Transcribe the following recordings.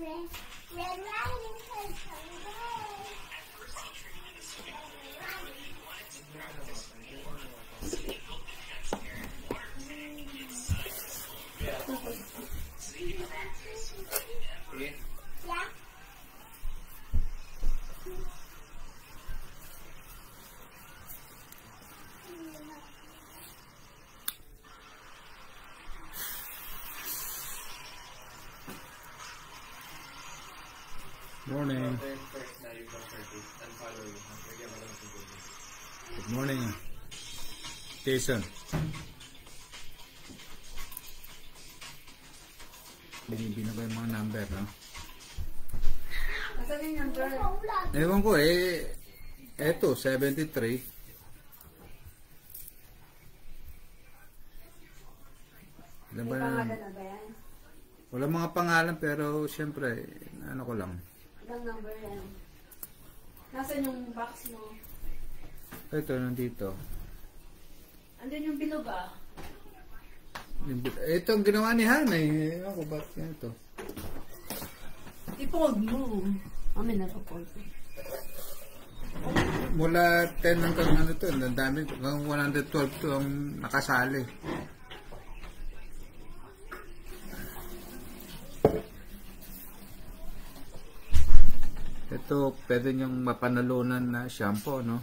Red Riding Hood coming away. Yeah. Morning. Good morning, Jason. Binibina ko yung mga number, no? Asan yung number? Ewan ko eto, 73. Ano ba yan? Pangalan na ba yan? Wala mga pangalan pero siyempre, ano ko lang. Ilang number yan? Nasaan yung box mo? Ito, nandito. Andun yung bilog ah. Ito ang ginawa ni Hana eh. Ewan ko bakit yan ito. I-fold mo. Amin na po-fold. Mula 10 hanggang ano to, ang dami, hanggang 112 to ang nakasali. Ito, pwede niyong mapanalunan na shampoo, no?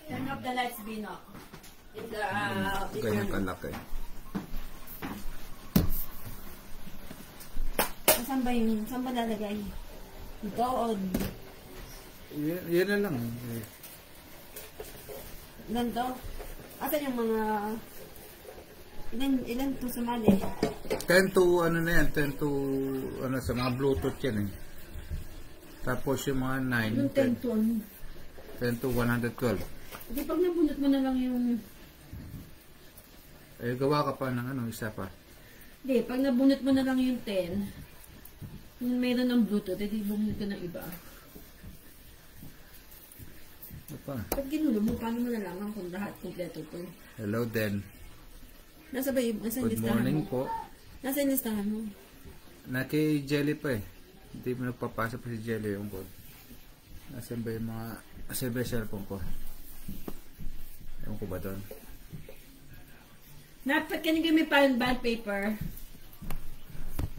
Turn off the lights, Bino. In the, Ganyan kalaki. Saan ba yung, saan ba lalagay? Ito o Yan na lang. ganito? Asan yung mga, ilan to sumali? 10 to, ano na yan, 10 to, ano, sa mga Bluetooth yan eh. Tapos yung mga 9, Yung 10 to ano? 10 to 112. Hindi, pag nabunot mo na lang yung, Gawa ka pa ng ano, isa pa. hindi, pag nabunot mo na lang yung 10, yung mayroon ng Bluetooth, hindi bumunot ka ng iba. Ano pa? Pag ginulo mo, paano mo nalaman kung lahat kompleto to? Hello, Den. Nasa ba yung, nasa yung Good listahan morning mo? po. Nasa yung listahan mo? Na kay Jelly pa eh. Hindi mo nagpapasa pa si Jelly yung code. Nasaan ba yung mga... Nasaan ba yung cellphone ko? Ewan ko ba doon? Dapat ka may bond paper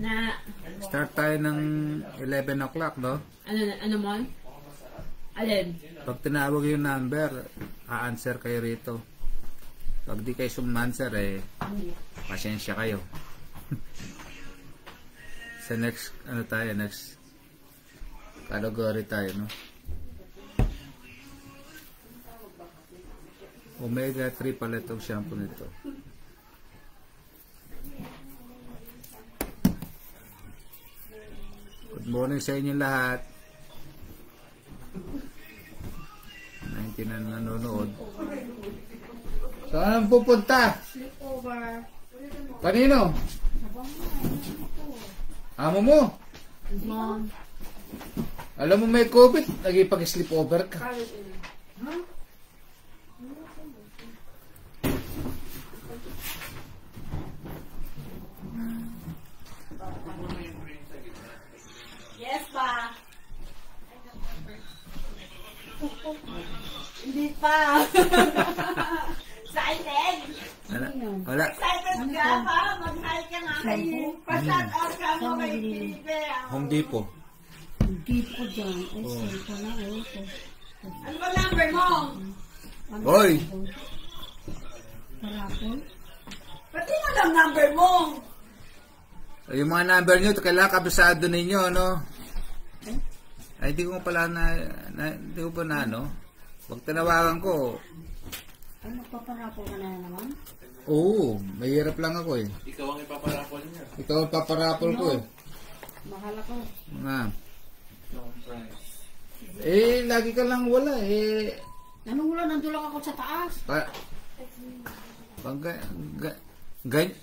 na Start tayo ng 11 o'clock, no? ano mo? Alin? Pag tinawag yung number, a-answer kayo rito. Pag di kayo sumanswer, pasensya kayo. Sa next, ano tayo, next category tayo, no? Omega 3 pala itong shampoo nito. Good morning sa inyo lahat. 19 na nanonood. Saan ang pupunta? Sleepover. Kanino? Amo mo? Mom. Alam mo may COVID, nagipag-sleepover ka. Huh? Yes, pa. Hindi pa. Excited? Wala. Excited ka pa? Mag-hi ka nga kay pa-shout out ka mo kay Felipe. Home Depot. Hindi ko dyan. Ay, Oh. sento na ito. Ano ba number mo? Hoy! Parapon. Pati mo lang number mo. Yung mga number nyo, kailangan kabisado ninyo, no? Ay, hindi ko pala hindi ko pa na, no? Pag tinawagan ko, Ay, magpaparapon ka na naman? oo, mahirap lang ako eh. Ikaw ang ipaparapol niya. Ikaw ang paparapol ko eh. Mahal ako. Nga. No price. Lagi ka lang wala eh. Anong wala? Nandun lang ako sa taas.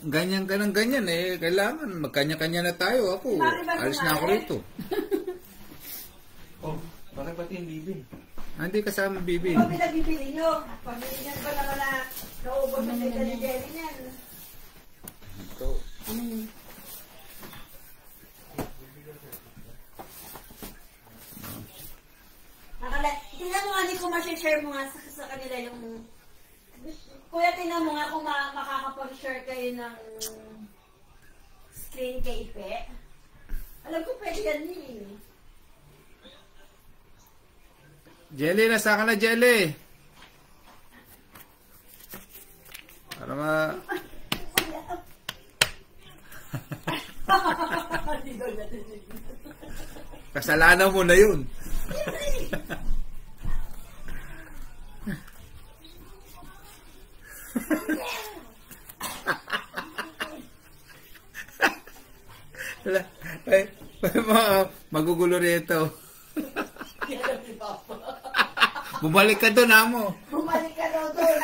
Ganyan ka ng ganyan eh. Kailangan magkanya-kanya na tayo. Ako, alis na ako rito. Oh, bakit pati yung bibi? Hindi kasama Bibi. Ano pinagbibili nyo? Pamilyan ba naman na naubos na si Jelly niyan? Ito. Ano yun? mag-share kayo ng screen kay Ipe. Alam ko pwede yan eh. Jelly, nasa ka na, Jelly? Para ma... Kasalanan mo na yun. Ay, magugulo rito. Bumalik ka doon, amo. Bumalik ka daw doon.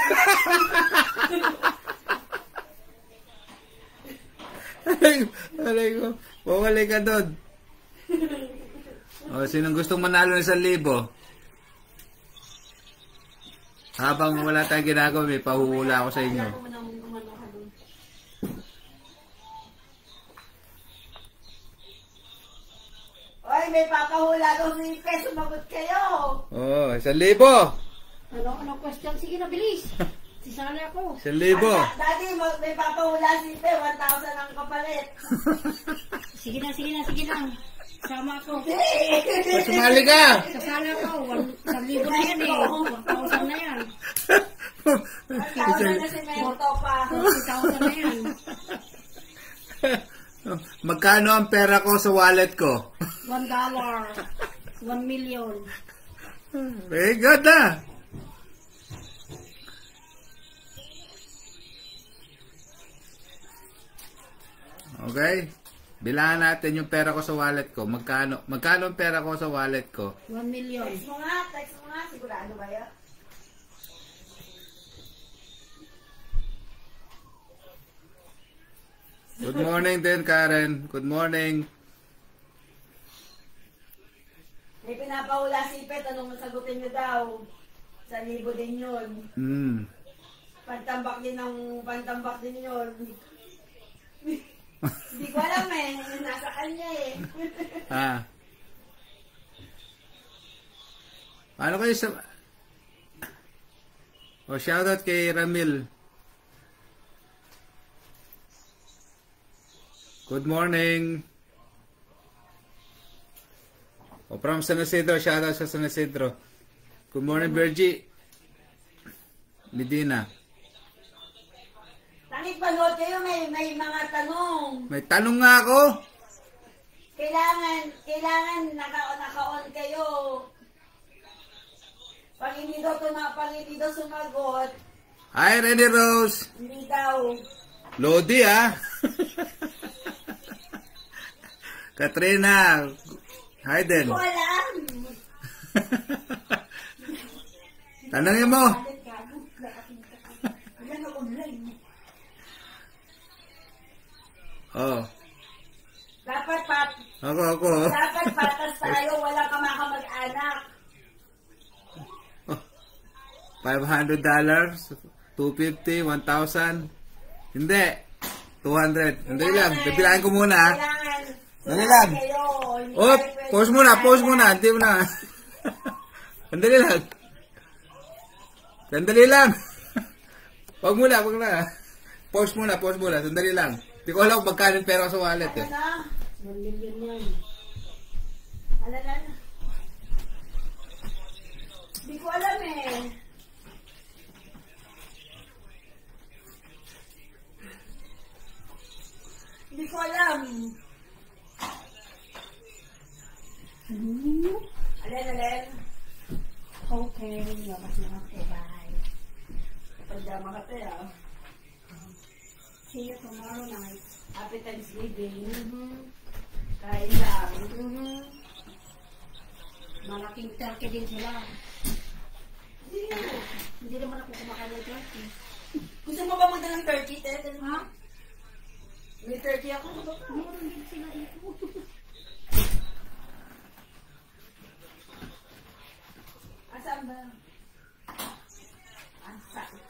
Alay ko. Bumalik ka doon. O, sinong gustong manalo ng 1,000? Habang wala tayong ginagawa, may pahuhula ako sa inyo. Oy, may papahula daw si Ipe. Sumagot kayo. Oh, 1,000. Ano question? Sige na, bilis. Sisali ako. 1,000. Daddy, may papahula si Ipe. 1,000 ang kapalit. Sige na. Sama ako. Sumali ka! Sasali ako. 1,000 na yan eh. 1,000 na yan. 1,000 na si Mento pa. 40,000 na yan. Magkano ang pera ko sa wallet ko? $1. 1 million. Very good na. Okay. Bilangan natin yung pera ko sa wallet ko. Magkano ang pera ko sa wallet ko? 1 million. Text mo nga. Sigurado ba yun? Good morning din, Karen. Good morning. May pinapahula si Ipe. Tanong sagutin nyo daw. 1,000 din yun. Pantambak din yun. Hindi ko alam eh. Nasa kanya eh. Paano kayo sa... shoutout kay Ramil. Good morning. From San Isidro. Shoutout sa San Isidro. Good morning, Virgie. Medina. Tangit panood kayo, may mga tanong. May tanong nga ako. Kailangan naka-on kayo. Pag hindi daw sumagot, Hi, Renny Rose. hindi daw. Lodi, Katrina. Hi, din. Ko alam. Tanongin mo. Oh. Dapat Ako. dapat patas tayo, walang kamag-anak. $500, $250, $1,000. Hindi. 200. Hindi lang. Bibilangin ko muna. Kailangan. Dali lang. Kayo. Hindi Oh, tayo pwede pause muna. Hindi mo na. Sandali lang. Sandali lang. Wag muna. Pause muna. Sandali lang. Hindi ko alam kung magkano yung pera ko sa wallet eh. na. 1 million yan. Alalan. Hindi ko alam eh. Hindi ko alam. Alin. Okay, labas na ako. Bye. Pagdama ka tayo. See you tomorrow night. Happy Thanksgiving. Mm-hmm. Kain lang. Malaking turkey din sila. Hindi naman ako kumakain ng turkey. Gusto mo ba magdala ng turkey, Ted? Ha? May turkey ako. Meron din sila ito. Asaan ba? Asaan?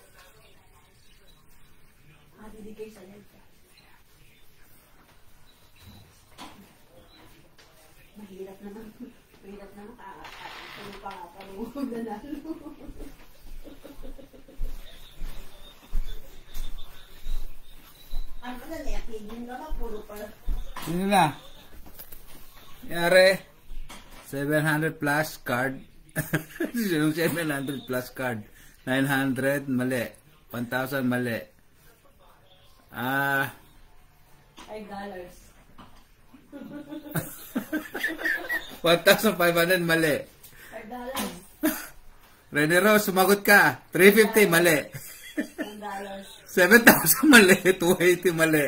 Bibigay sa neta. Mahirap naman. Mahirap naman. Ano pa nga, parang nanalo. Hindi naman puro pa. Yun na. Yari. 700 plus card. Yung 700 plus card. 900 mali. 1,000 mali. $5. 1,500 mali. $5. Rene Rose, sumagot ka. 350 mali. $10. 7,000 mali. 280 mali.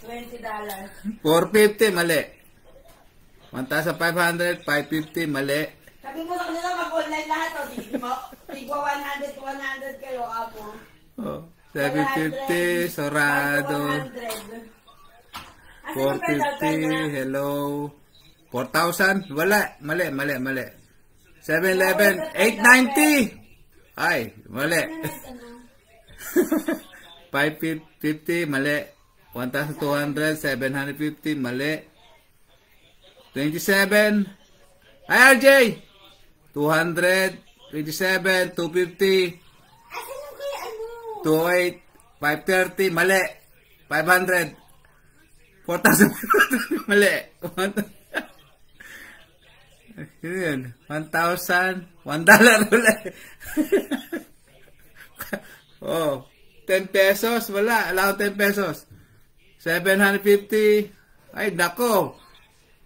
$20. 450 mali. 1,500, 550 mali. Sabi mo sa kanila mag-online lahat o di mo? Tigwa 100 kayo ako. Oh, 750, Sorado. 450, hello. 4,000, wala. Mali. 7-Eleven, 890. Ay, mali. 550, mali. 1,200, 750, mali. 27. Ay, RJ! 200, 27, 250, Asan yung kaya ano? 28, 530, mali. 500, 4,500, mali. Yun yun. 1,000, $1 ulit. Oh, 10 pesos, wala. Allow 10 pesos. 750, ay, nako.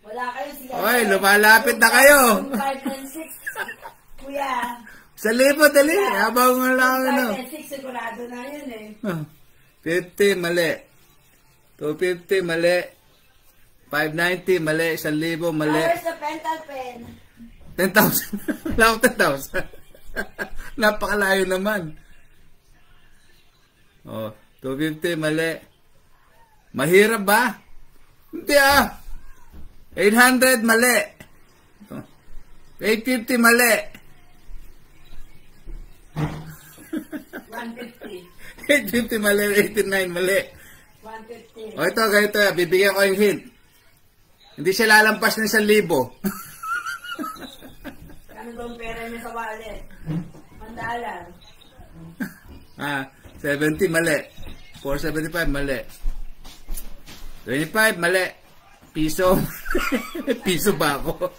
Wala kayo siya. Oy, lumalapit na kayo. 5 and 6. Kuya. 1,000, dali. Habang wala ako, 5 ano. and 6 sigurado na yun eh. 50, mali. 250, mali. 590, mali. 1,000, mali. Where's the pental pen? 10,000. Wala ako 10,000. Napakalayo naman. Oh, 250, mali. Mahirap ba? Hindi ah. 800, mali. 850, mali. 150. 850, mali. 89, mali. 150. O ito, ganito. Bibigyan ko yung hint. Hindi siya lalampas ng 1,000. Ano bang pera niya sa wallet? $1. 70, mali. 475, mali. 25, mali. Piso. Piso ba ako?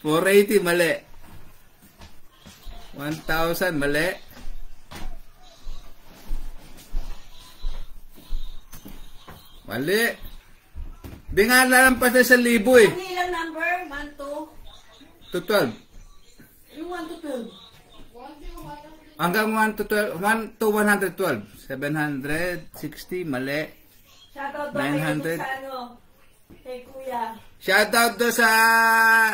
480, mali. 1,000, mali. Mali. Di nga lalampas na 1,000 eh. Ano ilang number? 1, 2? To 12. Yung 1 to 12. Hanggang 1 to 12, 1 to 112. 760, mali. Shoutout ba 900. kayo sa ano? Kay Kuya. Shoutout do sa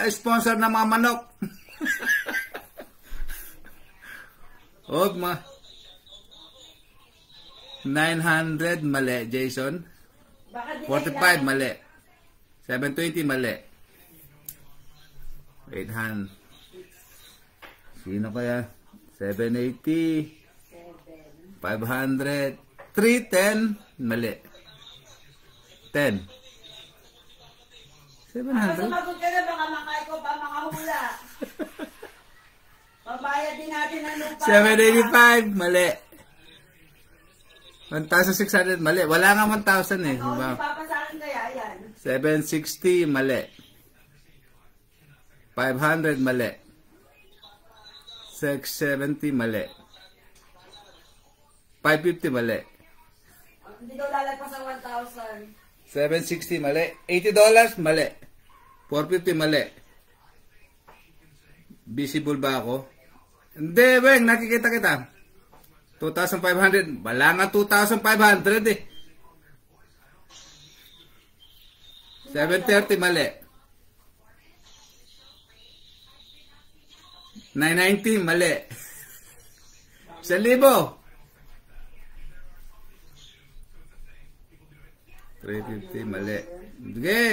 sponsor ng mga manok. Og ma 900, mali. Jason. Baka di 45, mali. 720, mali. 800. Sino kaya? 780. 500. 310, mali. 10. Baka 700. sumagot ka na, baka makay ko pa mga hula. Pabayad din natin ang lupa. 785, mali. 1,600, mali. Wala nga 1,000 eh. Oo, Diba? di papasakin kaya yan. 760, mali. 500, mali. 670, mali. 550, mali. Hindi daw lalagpas ang 1,000. 760, mali. $80, mali. 450, mali. Visible ba ako? Hindi, Beng. Nakikita kita. 2,500. Wala nga 2,500 eh. 730, mali. 990, mali. 1,000. 350, mali. Sige.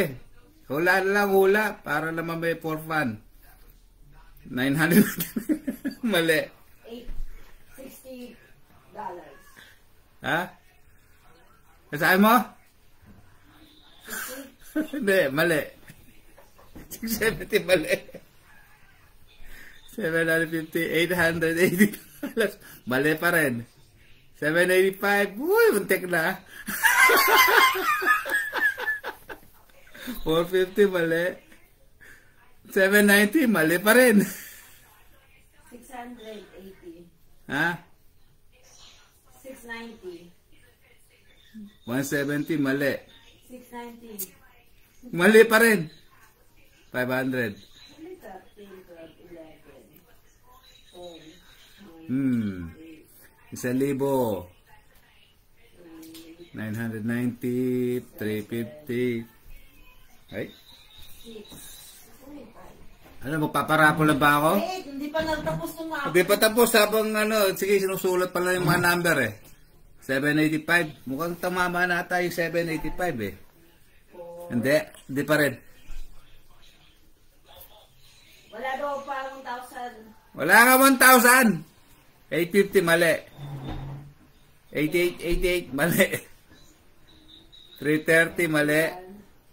Hula na lang, hula. Para naman may for fun. 900. Mali. $60. Ha? Kasama mo? Hindi, mali. 670, mali. 750, $880. Mali pa rin. 785. Uy, muntik na. 450, mali. 790, mali pa rin. 680. Ha? 690. 170, mali. 690. Mali pa rin. 500. 13, 12, 11. 10. 1,000. 990, 350. Ay? 6. Ano, magpaparapol na ba ako? Eh, hindi pa nagtapos ng mga. Hindi pa tapos habang sige, sinusulat pala yung mga number eh. 785. Mukhang tamama na tayo yung 785 eh. Hindi pa rin. Wala daw pa 1,000. Wala nga 1,000. 850, mali. 88, mali. 330, mali.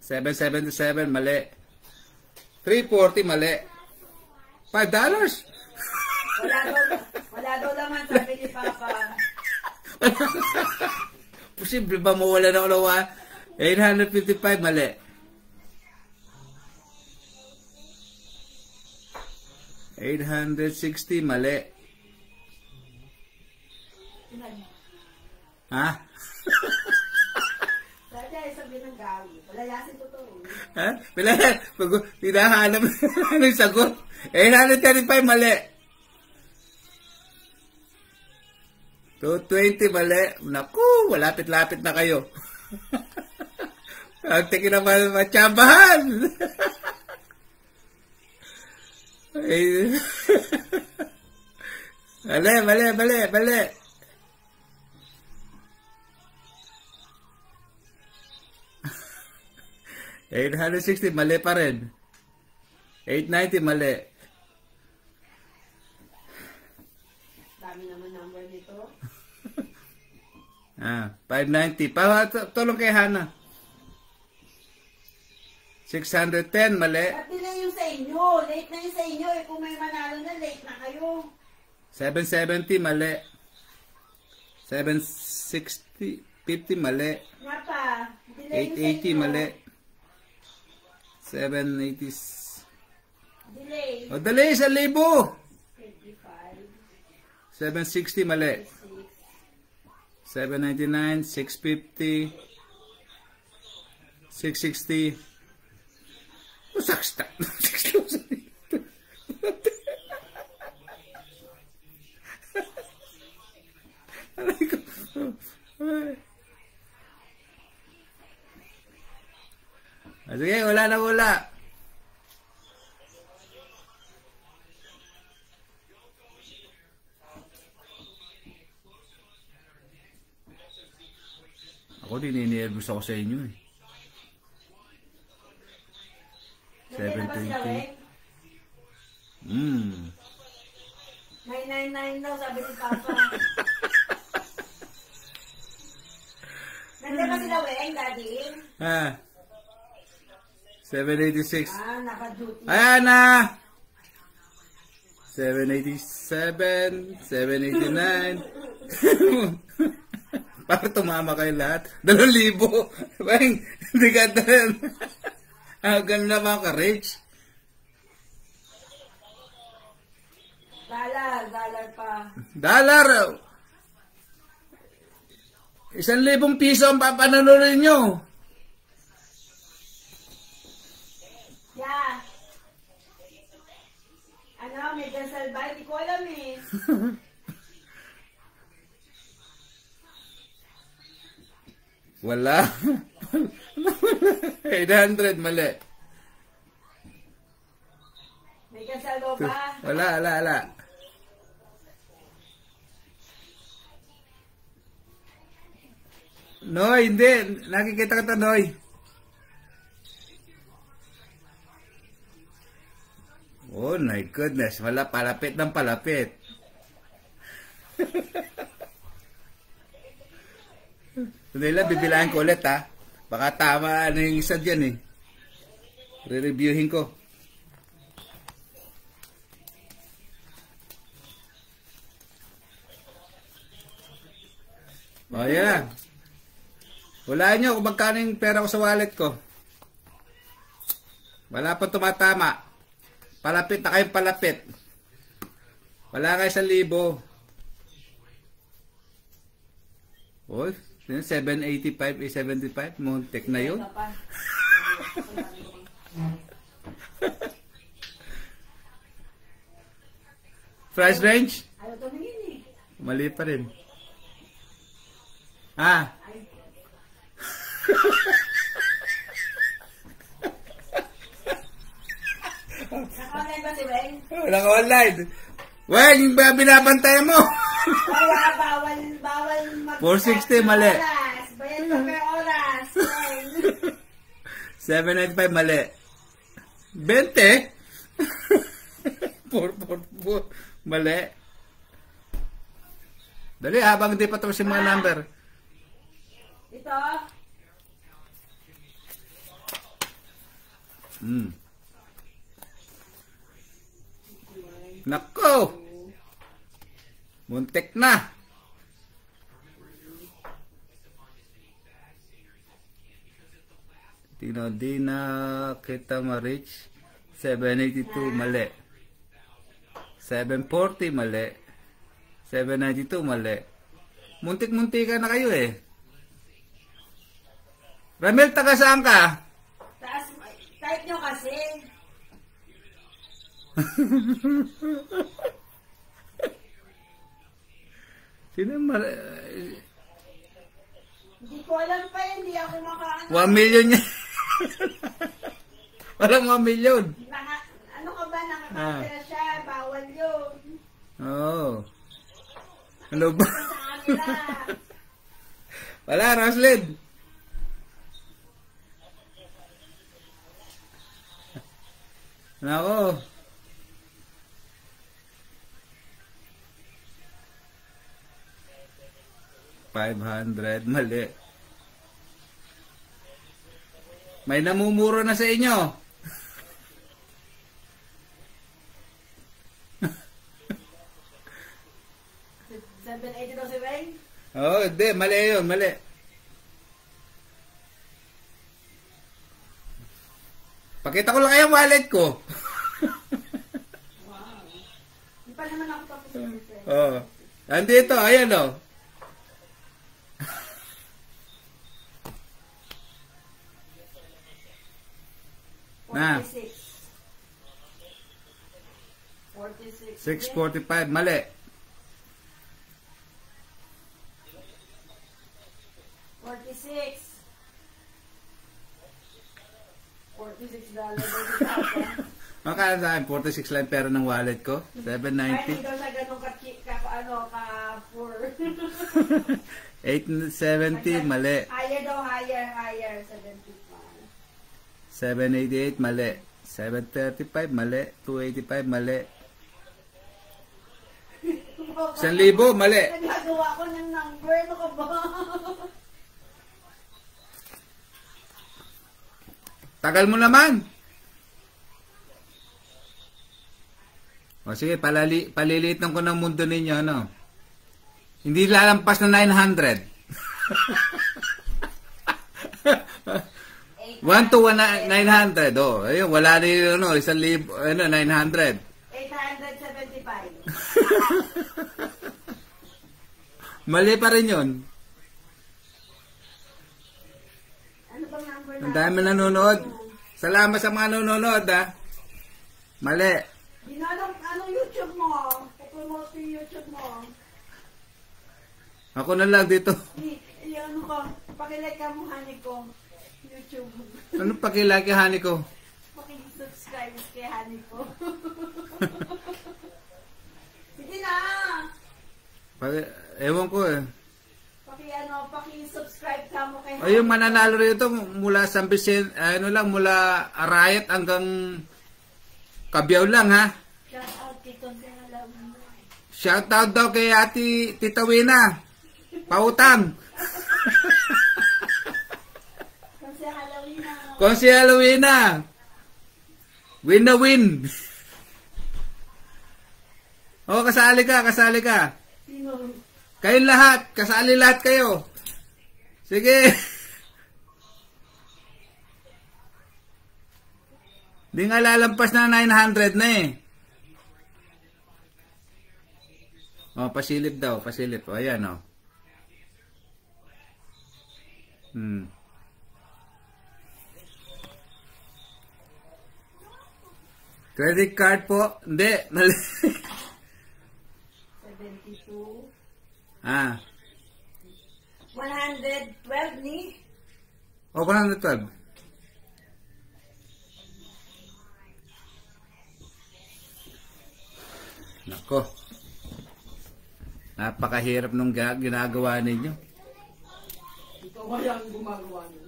777, mali. 340, mali. $5. Wala daw laman, sabi ni Papa. Posible ba mawala na ulo 855, mali. 860, mali. Ha? Dati ay sabi ng gawi. Palayasin ko to. Ha? Pila, pag hinahanap ano yung sagot? 835, mali. 220, mali. Naku, malapit-lapit na kayo. Ang tingin naman matyabahan. Mali. 860, mali pa rin. 890, mali. Dami naman number nito. 590. Tulong kay Hana. 610, mali. Ba't nila yung sa inyo? Late na yung sa inyo. Eh, kung may manalo na, late na kayo. 770, mali. 760, 50, mali. Nga pa. Delay yung sa 880, inyo. mali. 780. Delay. O, dali, 1,000. 55. 760, mali. 799, 650, 660. O, saksta. Aray ko. Sige, wala na wala. Ako dinininervous ako sa inyo eh. Nandiyan na ba sila, 720. Weng? 999 daw, sabi ni Papa. Nandiyan ba sila, Weng, Daddy? 786. Naka-duty. Ayan na! 787, 789. Para tumama kayo lahat. 2,000. Bang, hindi ka rin. Ganda ba ka, Rich? Dollar pa. Dollar! 1,000 piso ang papanalunan nyo. Yeah. Ano, may dasal ba? Hindi ko alam eh. Wala. 800, mali. May kasalo ba? Wala. Noy, hindi. Nakikita ka Noy. Oh my goodness. Wala, palapit ng palapit. Nila, bibilaan ko ulit ha. Baka tama ano yung isa dyan eh. Re-reviewin ko. O, yan. Hulaan nyo kung magkano yung pera ko sa wallet ko. Wala pa tumatama. Palapit na kayong palapit. Wala kayo 1,000. Uy, 785, 875. Muntik na yun. Price range? Ayaw tumingin eh. Mali pa rin. Ah. Naka-online ba si Weng? Wala ka online. Weng, yung binabantay mo. Bawal mag- 460, mali. Oras. Bayad ka per oras. Weng. 795, mali. 20? 444, mali. Dali, habang di pa tapos yung mga number. Ito. Nako! Muntik na! Tingnan, di na kita ma-reach. 782, mali. 740, mali. 792, mali. Muntik-muntika na kayo eh. Ramil, taga saan ka? Taas, type nyo kasi. Sino Hindi ko alam pa, hindi ako makaano. 1 million niya. Walang 1 million. Ano ka ba, nakakapira siya, bawal yun. Oo. Ano ba? Sa kanila. Wala, Roslyn. Nako. $500, mali. May namumuro na sa inyo. $780 daw si Weng. Oh, hindi, mali yun, mali. Pakita ko lang yung wallet ko. Hindi pa naman ako tapos yung Oh. Andito, ayan oh. Na. 46. 645, mali. $46 daw si Papa. Makakala sa akin, 46 lang pera ng wallet ko. Kahit hindi 790. daw siya ganun ka-poor. 870, mali. Higher daw, higher. 75. 788, mali. 735, mali. 285, mali. 1,000, mali. Nagagawa ko ng number. Ano ka ba? Tagal mo naman. O sige, palilitan ko ng mundo ninyo, ano? Hindi lalampas na 900. 1 to 900. Oh, ayun, wala na yun, ano, 1,000, ano, 900. 875. Mali pa rin yun. Ano bang number na? Ang dami nanonood. Salamat sa mga nanonood, ha. Mali. Anong YouTube mo? Promote yung YouTube mo. Ako na lang dito. Ano ko? Pakilike ka mo, honey ko. YouTube. Ano pakilaki, honey ko? Pakisubscribe kay honey ko. Sige na! Ewan ko eh. Pakisubscribe ka mo kay honey. Ay, yung mananalo rito mula San Vicente, ano lang, mula Arayat hanggang Cabiao lang, ha? Shout out kay Consejala. Shout out daw kay Ate Tita Wina. Pautang. Consejala Wina. Consejala Wina. Win na win. Oh, kasali ka. Sino? Kayong lahat, kasali lahat kayo. Sige. Di nga lalampas na 900 na eh. Oh, pasilip daw, pasilip. O, ayan o. Credit card po? Hindi. 72. Ah. 112 ni. O, 112. Nako. Napakahirap nung ginagawa ninyo. Ito wala ang gumagawa niyo.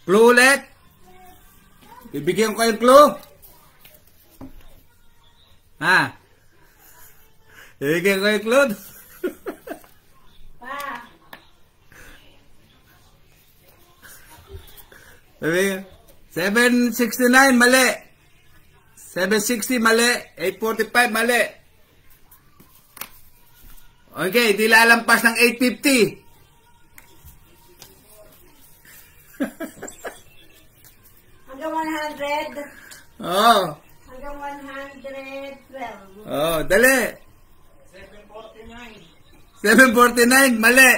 Clue ulit. Bibigyan ko yung clue. Ha? Bibigyan ko yung clue. Pa. Bibigyan. 769, mali. 760, mali. 845, mali. Okay, di lalampas ng 850. Hanggang 100. Oh. Hanggang 112. Oh, dali. 749, mali.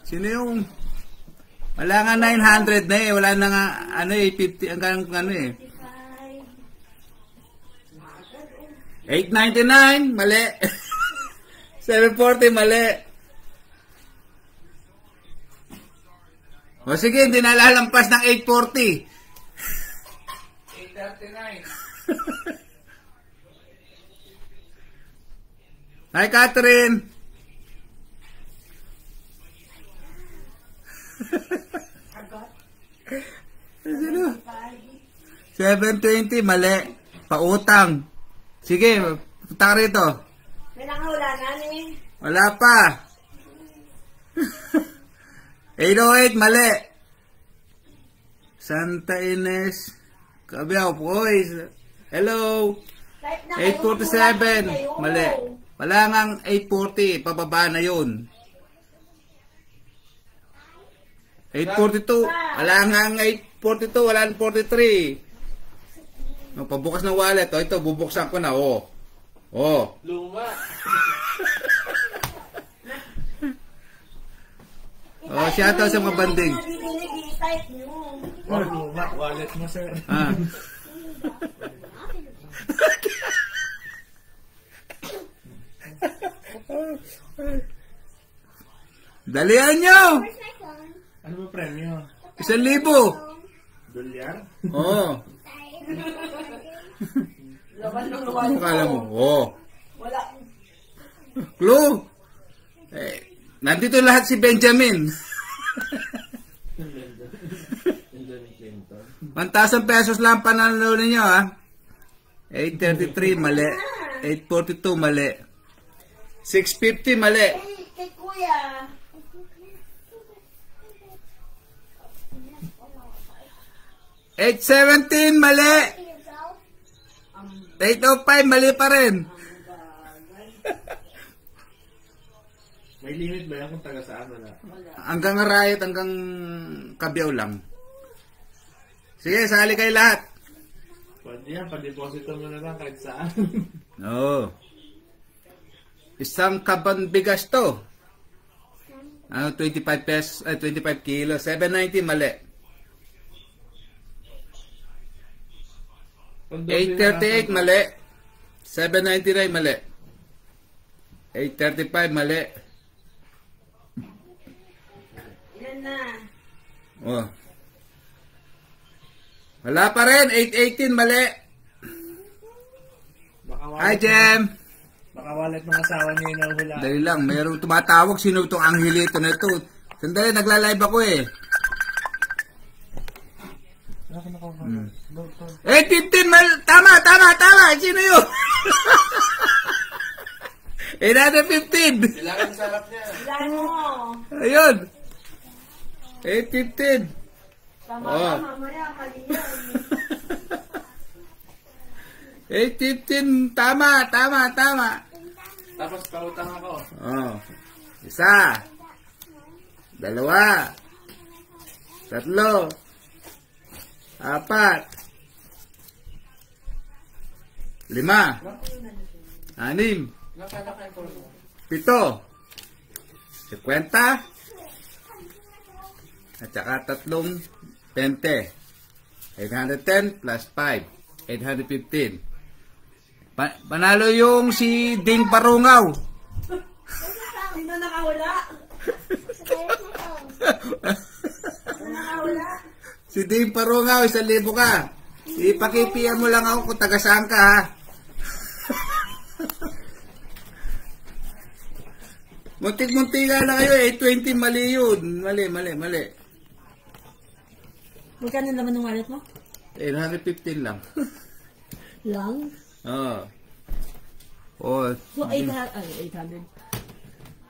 Sino yung... Wala nga 900 na eh. Wala na nga, ano eh, 50, hanggang ano eh. 899, mali. 740, mali. O sige, hindi na lalampas ng 840. 839. Hi, Catherine. Sino? 720, mali. Pautang. Sige, punta ka rito. May nangahulanan eh. Wala pa. 808, mali. Santa Ines. Kabiyaw po. Hello. Type na kayo, 847, kayo. mali. Wala ngang 840, pababa na yun. 842, wala ngang 842, wala nang 43. No, pabukas ng wallet. O, ito, bubuksan ko na. O. O. Luma. O, siya ito sa mga banding. Nadidinig, i-type nyo. Oh, luma. Wallet mo, sir. Ah. Dalihan nyo! Where's my phone? Ano ba premyo? 1,000. Dolyar? Oo. Laban ng Ano laban. kala mo? Oo. Wala. Clue! Eh, nandito lahat si Benjamin. Hillary Clinton. 1,000 pesos lang panalo ninyo, ha? 833, mali. 842, mali. 650, mali. Kay kuya. 817, mali. 805, mali pa rin. May limit ba yan kung taga saan? Wala. Hanggang Arayat, hanggang Kabiyaw lang. Sige, sali kayo lahat. Pwede yan, pa-deposito mo na lang kahit saan. Oo. Isang kaban bigas to. Ano, 25 pesos, 25 kilo. 790, mali. 838, mali. 799, mali. 835, mali. Ilan na? Oh. Wala pa rin. 818, mali. Baka Hi, wallet, Jem. baka wallet ng asawa niya yung nahula. Dali lang. Mayroong tumatawag. Sino itong anghilito na ito? Sandali, nagla-live ako eh. Ako nakawa. 815, tama. Sino yun? 815. Kailangan sa harap niya. Ilan mo? Ayun. 815. Tama Oh. ka, mamaya, mali yan. 815. Tama. Tapos pautang ako. Oh. Isa. Dalawa. Tatlo. Apat. 5. 6. 7. 50. At saka 3. 20. 810 plus 5. 815. Panalo yung si Ding Parungaw. Sino nakahula? Si Ding Parungaw, 1,000 ka. Ipakipian mo lang ako kung taga saan ka, ha? Muntik-muntik na kayo, 820, mali yun. Mali. Magkano naman ng wallet mo? 815 lang. Lang? Oo. Oh. So, 800.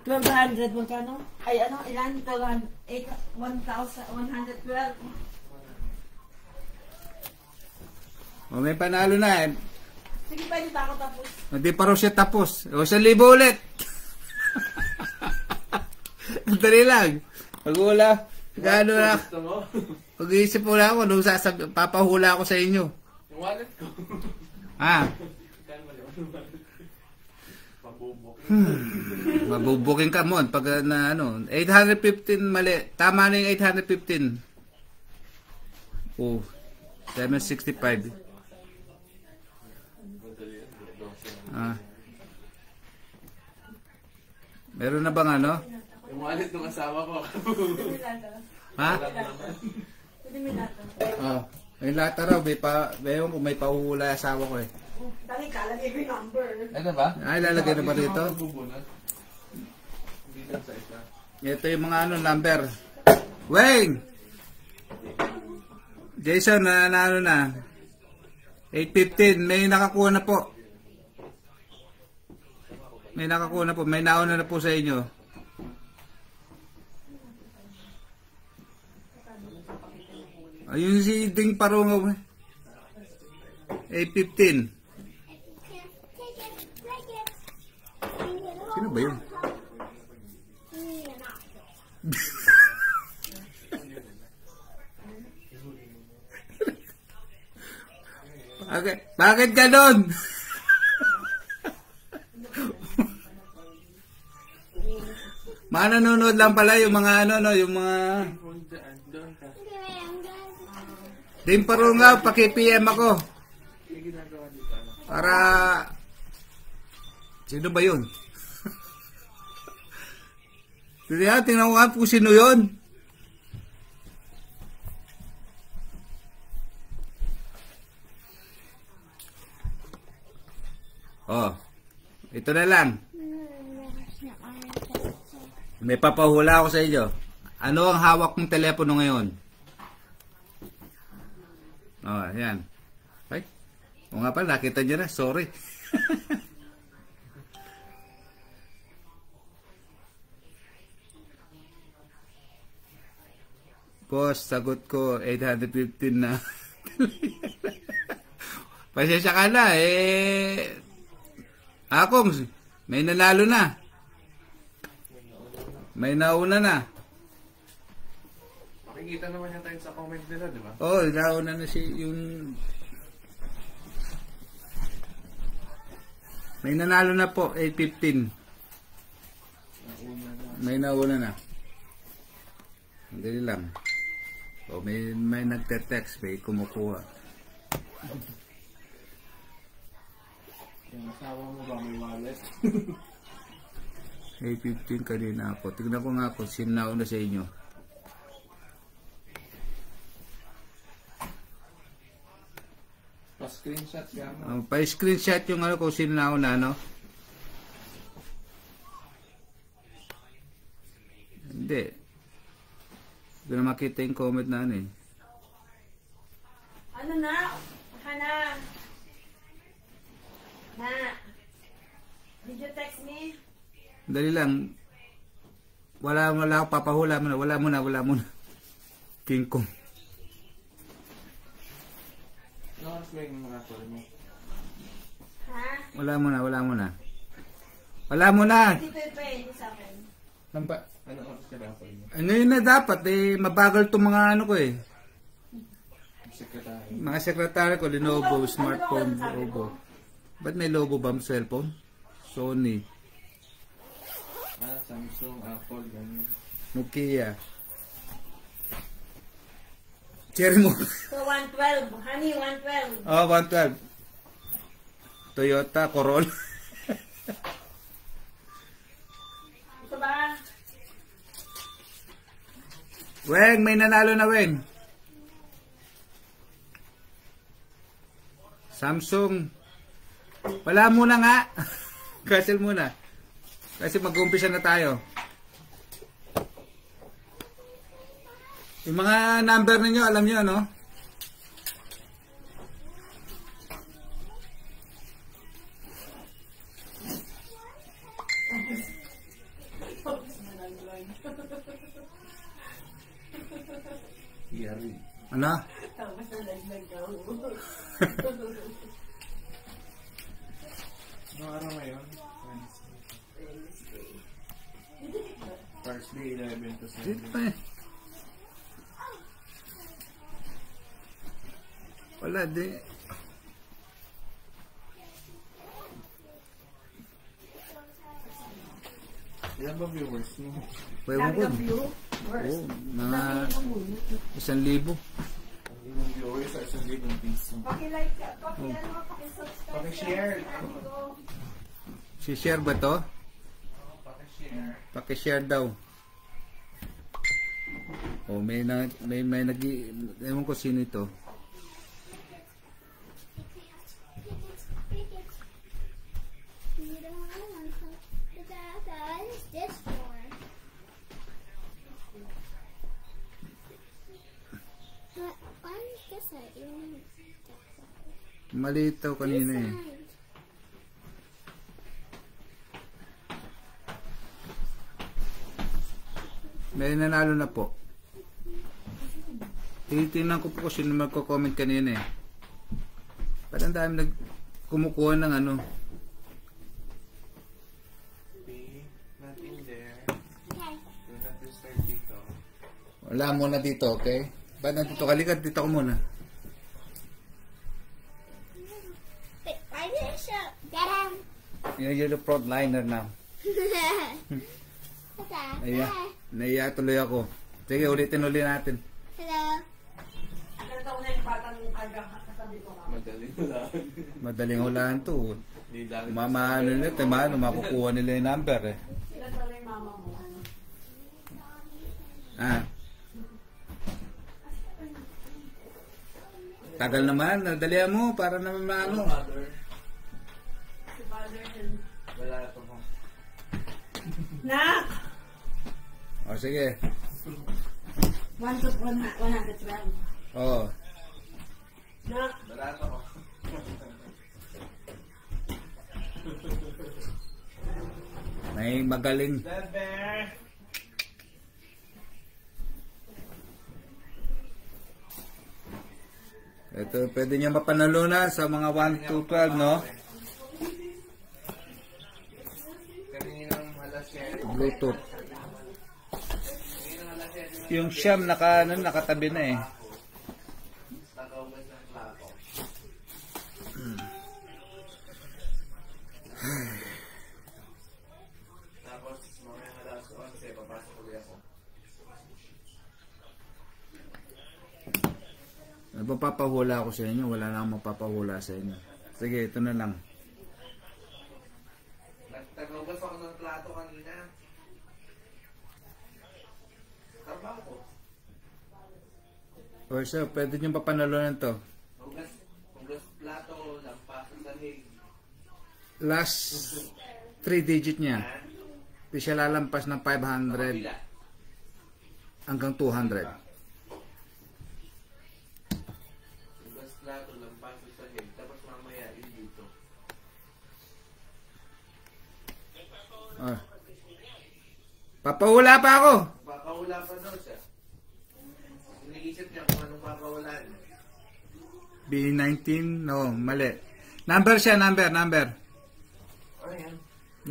1,200 magkano? Ay, ano, ilan? 1,112. Oh, may panalo na. Sige, pwede ba ako tapos? Hindi pa raw siya tapos. O, 1,000 ulit. Dali lang. Pag-ula. Gano na. Gusto mo? Pag-iisip muna ako, nung papahula ako sa inyo. Yung wallet ko. Ha? Pabubok. Mabubuking ka mo. Pag na ano, 815 mali. Tama na yung 815. Oh, 765. Ah. Meron na bang ano? Yung wallet ng asawa ko. Ha? Oh, may lata raw. May pahuhula asawa ko eh. Dali ka, lagay ko yung number. Ito ba? Ay, lalagay na ba dito? Hindi lang sa isa. Ito yung mga ano, number. Weng! Jason, ano na? 815. May nakakuha na po. May nauna na po sa inyo. Ayun si Ding Parungaw. 815. Sino ba yun? Bakit ganon? Nanonood lang pala yung mga ano, no, yung mga Ding Parungaw, paki-PM ako. Para sino ba yun? Tingnan ko nga kung sino yun. Oh, ito na lang. May papahula ako sa inyo. Ano ang hawak mong telepono ngayon? Oh, yan. Ay, o nga pala, nakita nyo na. Sorry. Boss, sagot ko, 815 na. Pasensya ka na, Akong, may nanalo na. May nauna na. Makikita naman yan tayo sa comment nila, di ba? Oh, nauna na yung... May nanalo na po, 815. May nauna na. Hindi lang. Oh, may nagte-text, may kumukuha. Yung asawa mo ba may wallet? 815 kanina ako. Tignan ko nga ako, sino nauna sa inyo. Pa-screenshot ka mo. Pa-screenshot yung ano kung sino nauna, no? Hindi. Hindi ko na makita yung comment na ano eh. Ano na? Hana. Na. Did you text me? Dali lang. Wala ako papahula mo na. Wala muna. King Kong. Ano oras ba yung mga call mo? Ha? Wala mo na, wala mo na. Wala mo na. Dito yung pen sa akin. Ano oras ka dapat mo? Ano yun na dapat eh, mabagal itong mga ano ko eh. Sekretary. Mga sekretary ko, Lenovo, smartphone, Lenovo. Ba't may Lenovo ba ang cellphone? Sony, Samsung, Apple, ganyan. Nokia. Cherry mo. So, 112. Honey, 112. Oh, 112. Toyota Corolla. Ito ba? Weng, may nanalo na Weng. Samsung. Wala muna nga. Cancel muna. Kasi mag-umpisa na tayo. Yung mga number ninyo, alam nyo, no? Yari. Ano? Tapos nalaglag ka. Anong araw ngayon? Wednesday. Thursday, 11 to 7. Dito pa eh. Wala, di. Ilan ba viewers mo? Ewan ko. Oo, mga 1,000. Ilang viewers sa 1,000 piso. Paki-like ka. Paki-subscribe. Paki-share. Si-share ba to? Paki-share. Paki-share daw. Oh, may nag ewan ko sino ito. You don't want to. What is this for? Why is this side? You don't want Maliit daw kanina eh. side. May nanalo na po. Tinitingnan ko po kung sino magko-comment kanina eh. Parang dami kumukuha ng ano. Be not in there. Okay. Do not disturb dito. Wala muna dito, okay? Ba't nandito? Kalikad dito ko muna. Wait, why did it show? Get him. Yung yellow frontliner na. What's that? Naiya tuloy ako. Sige, ulitin natin. Hello. Akala ko na yung batang kagang katabi ko ka. Madaling lang. Madaling hulaan to. Hindi dami. Mamahalo nila, makukuha nila yung number eh. Sila pala yung mama mo. Ah. Tagal naman, nadalihan mo para naman maano. Father. Si father and... Wala ito mo. Nak! O sige. 1 to 112. Oo. Nak! Barato ko. May magaling. Bebe! Ito, pwede niya mapanalunan sa mga 1 to 12, no? Kaninang alas 7. Bluetooth. Yung Siyam nakatabi na eh. Nakaugas ng plato. Tapos, mamaya alas 11, papasok ulit ako. Magpapahula ako sa inyo. Wala na akong mapapahula sa inyo. Sige, ito na lang. Nagtagaugas ako ng plato kanina. Trabaho ko. O sir, pwede nyo papanalunan to. Hugas plato, lampas sa sahig. Last 3 digit niya. Ha? Di siya lalampas ng 500 Kapila. hanggang 200. Hugas plato, lampas sa sahig. Tapos mamaya, yun dito. Oh. Papahula pa ako. Papahula pa daw siya. Iniisip niya kung anong papawalaan. B19, no, mali. Number siya, number. Ano yan?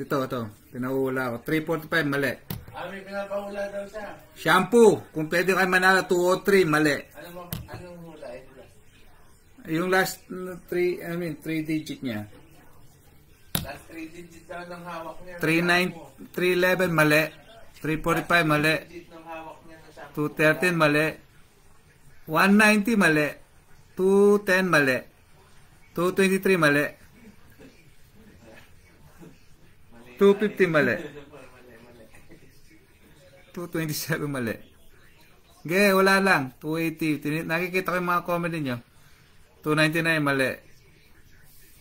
Ito. Pinahula ko. 345, mali. May pinapahula daw siya. Shampoo. Kung pwede kayo manalo, 203, mali. Anong hula? Yung last 3 digit niya. Last 3 digit daw ng hawak niya. 311, mali. 345, mali. Digit ng hawak niya na siya. 213, mali. 190, mali. 210, mali. 223, mali. 250, mali. 227, mali. Okay, wala lang. 280. Nakikita ko yung mga comment ninyo. 299, mali.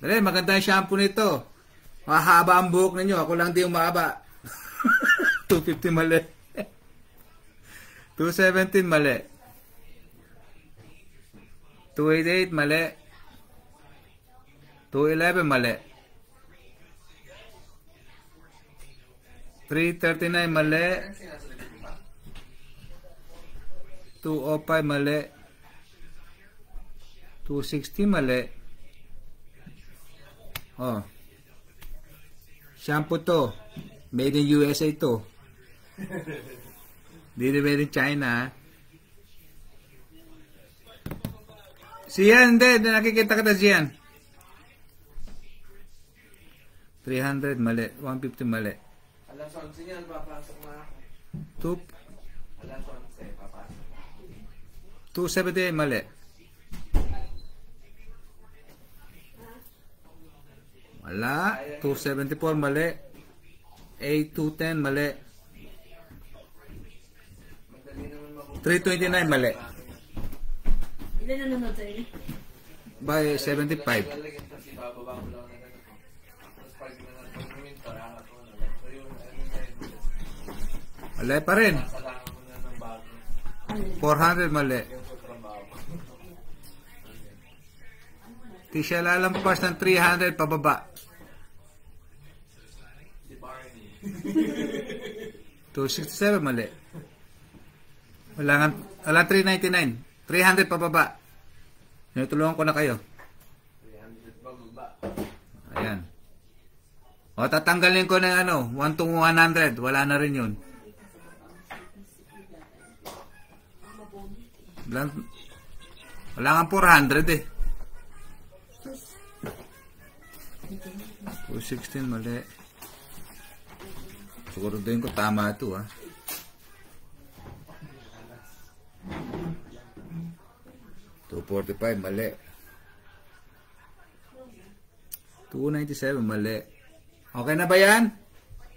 Dali, maganda yung shampoo nito. Mahaba ang buhok ninyo. Ako lang di yung mahaba. 250, mali. 217, mali. 288, mali. 211, mali. 339, mali. 205, mali. 260, mali. Oh. Shampoo to. Made in USA to. Hindi made in China. Siyan, hindi. Nakikita kita siyan. 300, mali. 150, mali. Alas 11 niya, papasok na ako. Alas 11, papasok. 278, mali. Wala. 274, mali. 8210, mali. Madali naman mabuti. 329, mali. Ilan na namatay? By 75. Lalagyan kasi bababa mo lang na ganito. Tapos pag naminto, angat mo na lang. So yung ano na yun, Wala pa rin. salangan mo na ng bago. 400, mali. Yung sa trabaho. Di siya lalampas ng 300 pababa. Si Barney. 267, mali. Wala 399. 300 pababa. Tinutulungan ko na kayo. 300 bababa. Ayan. O, tatanggalin ko ng 1 to 100. Wala na rin yun. Wala nga 400 eh. 216, mali. Siguro din ko tama ito ah. 245, mali. 297, mali. Okay na ba yan?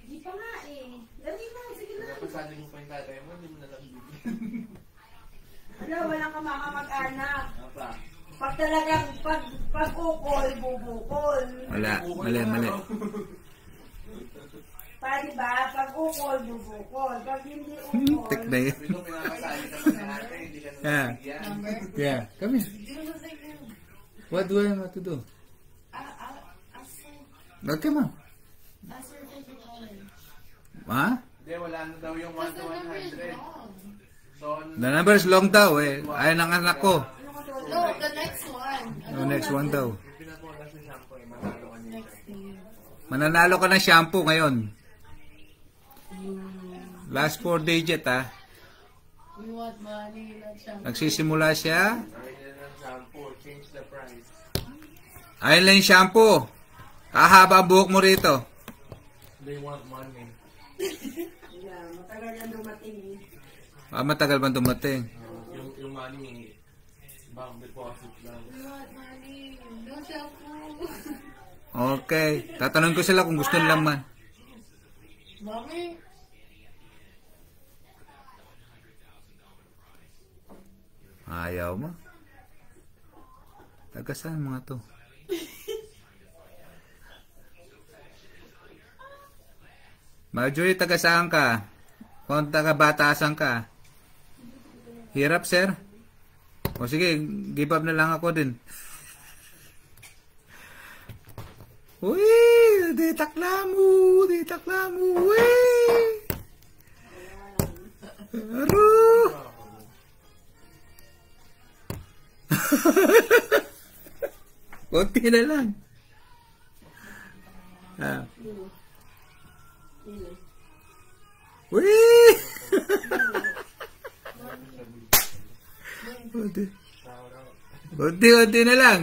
Di pa nga eh. Dali na, sige na. Dapat sabi mo pa yung tatay mo, hindi mo na lang bibigyan. Ano, walang kamaka-mag-anak. Apa? Pag talagang, pag ukol, bubukol. Wala, mali. Pa, diba? Pag ukol, bubukol. Pag hindi ukol, Tek na yun. Ito pinakasali ka pa ng ate, hindi ka na bibigyan. Yeah, come here. What do I have to do? Okay, ma'am. Ha? Hindi, wala na daw yung 1 to 100. So, The number is long daw eh. Ayaw ng anak ko. No, the next one. The next one daw. pinapunas ni Sampo, matalo ka niya. Mananalo ka ng shampoo ngayon. Last 4 digit ah. We want money, not shampoo. Nagsisimula siya. Ayun ng Sampo, change the price. Ayun lang yung shampoo. Kahaba ang buhok mo rito. They want money. yeah, matagal yan dumating eh. Matagal ba dumating? Yung money, bank deposit lang. We want money, no shampoo. Okay. Tatanungin ko sila kung gusto nilang man. Mommy? Ayaw mo. Taga saan mga to? Marjorie, taga saan ka? Kung taga batasan ka? Hirap, sir? O sige, give up na lang ako din. Uy! Di taklamu! Di taklamu! Uy! Aro! Konti na lang. Ah. Dino. Dino. Wee! Unti-unti na lang.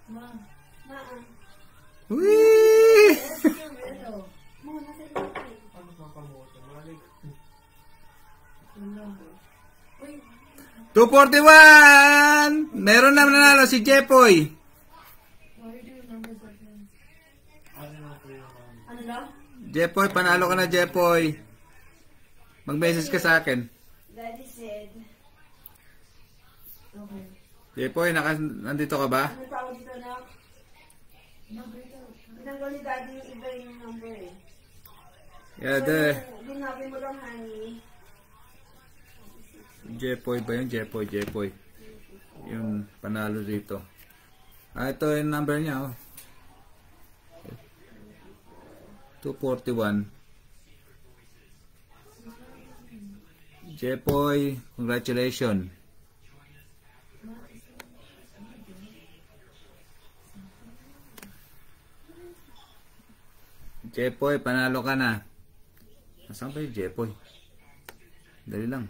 Ma. Wee! Ano pa kamote? Malig. 241! Meron na nanalo si Jepoy. Ano daw? Jepoy, panalo ka na, Jepoy. Mag-message ka sa akin. Daddy said, Okay. Jepoy, nandito ka ba? ano tawag dito na? Tinanggal ni Daddy yung iba yung number eh. Yeah, the Binabi mo lang, honey. Jepoy ba yun? Jepoy. Yung panalo dito. Ito yung number niya, oh. 241. Jepoy, congratulations. Jepoy, panalo ka na. Nasaan ba yung Jepoy? Dali lang.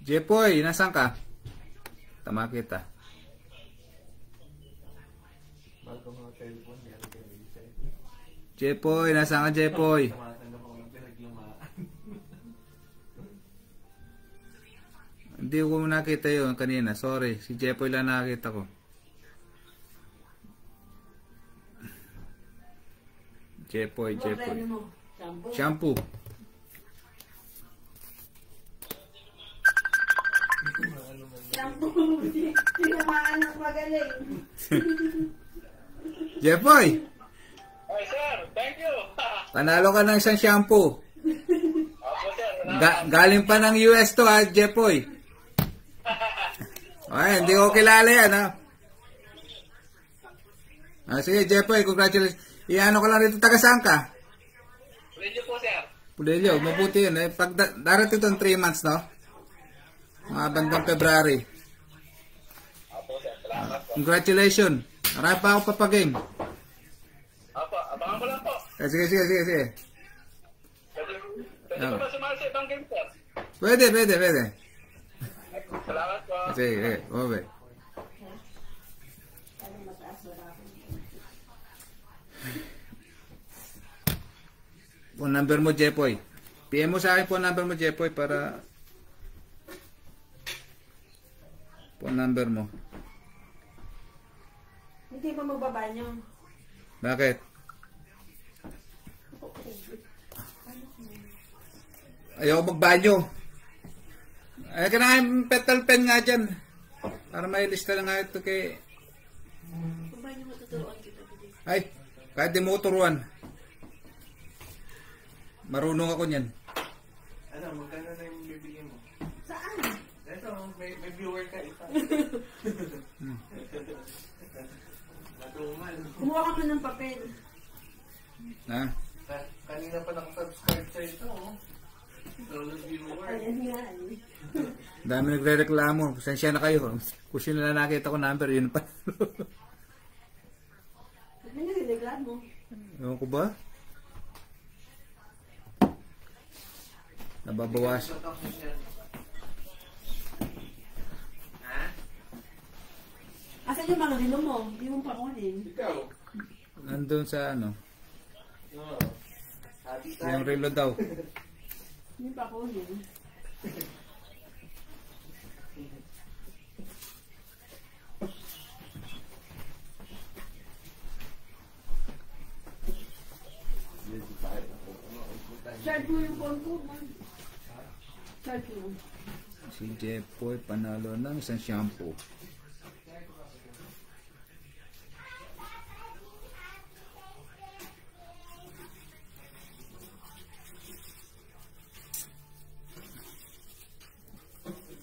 Jepoy, nasaan ka? Tama kita. Bago mga telephone, meron kayo isa. Jepoy, nasaan ka, Jepoy? Tumatanggap ako ng pinaglumaan. Hindi ko nakita yun kanina. Sorry, si Jepoy lang nakita ko. Jepoy. Ano mo? Shampoo. Shampoo. Tinamaan ng magaling. Jepoy, Ay, sir, thank you. panalo ka ng isang shampoo. Opo, sir. Galing pa ng US to, ha, Jepoy. Ay, hindi ko kilala yan, ha. Sige, Jepoy, congratulations. Iano ko lang rito, taga saan ka? Pwede po, sir. Pulilyo, mabuti yun. Pag darating itong 3 months, no? Mga bandang February. Opo, sir. Salamat po. Congratulations. Marami pa ako papagame. Opo, abangan ko lang po. Sige. Pwede po ba sumali sa ibang game, sir? Pwede. Salamat po. Sige, okay. Phone number mo, Jepoy. PM mo sa akin phone number mo, Jepoy, para phone number mo. Hindi pa magbabanyo. Bakit? Ayaw magbanyo. Ay, ka na nga yung petal pen nga dyan. Para may lista na nga ito kay... Paano mo tuturuan kita? Ay, kahit di mo ko turuan. Marunong ako niyan. Ano, magkano na yung bibigyan mo? Saan? Ito, may viewer ka isa. Matumal. Kumuha ka mo ng papel. Ha? Kanina pa nakasubscribe sa ito, oh. Solo viewer. Ayan nga. Dami nagre-reklamo. Pasensya na kayo. Kung sino na nakita ko number, yun pa. Ba't may nagreklamo? Ewan ko ba? Nababawas. Ha? Asan yung mga relo mo? Hindi mo pa kunin. Ikaw? Nandun sa ano. Oo. Happy Yung tayo. relo daw. Hindi pa kunin. Charge mo yung phone ko, man. Charge mo. Si Jepoy panalo ng isang shampoo.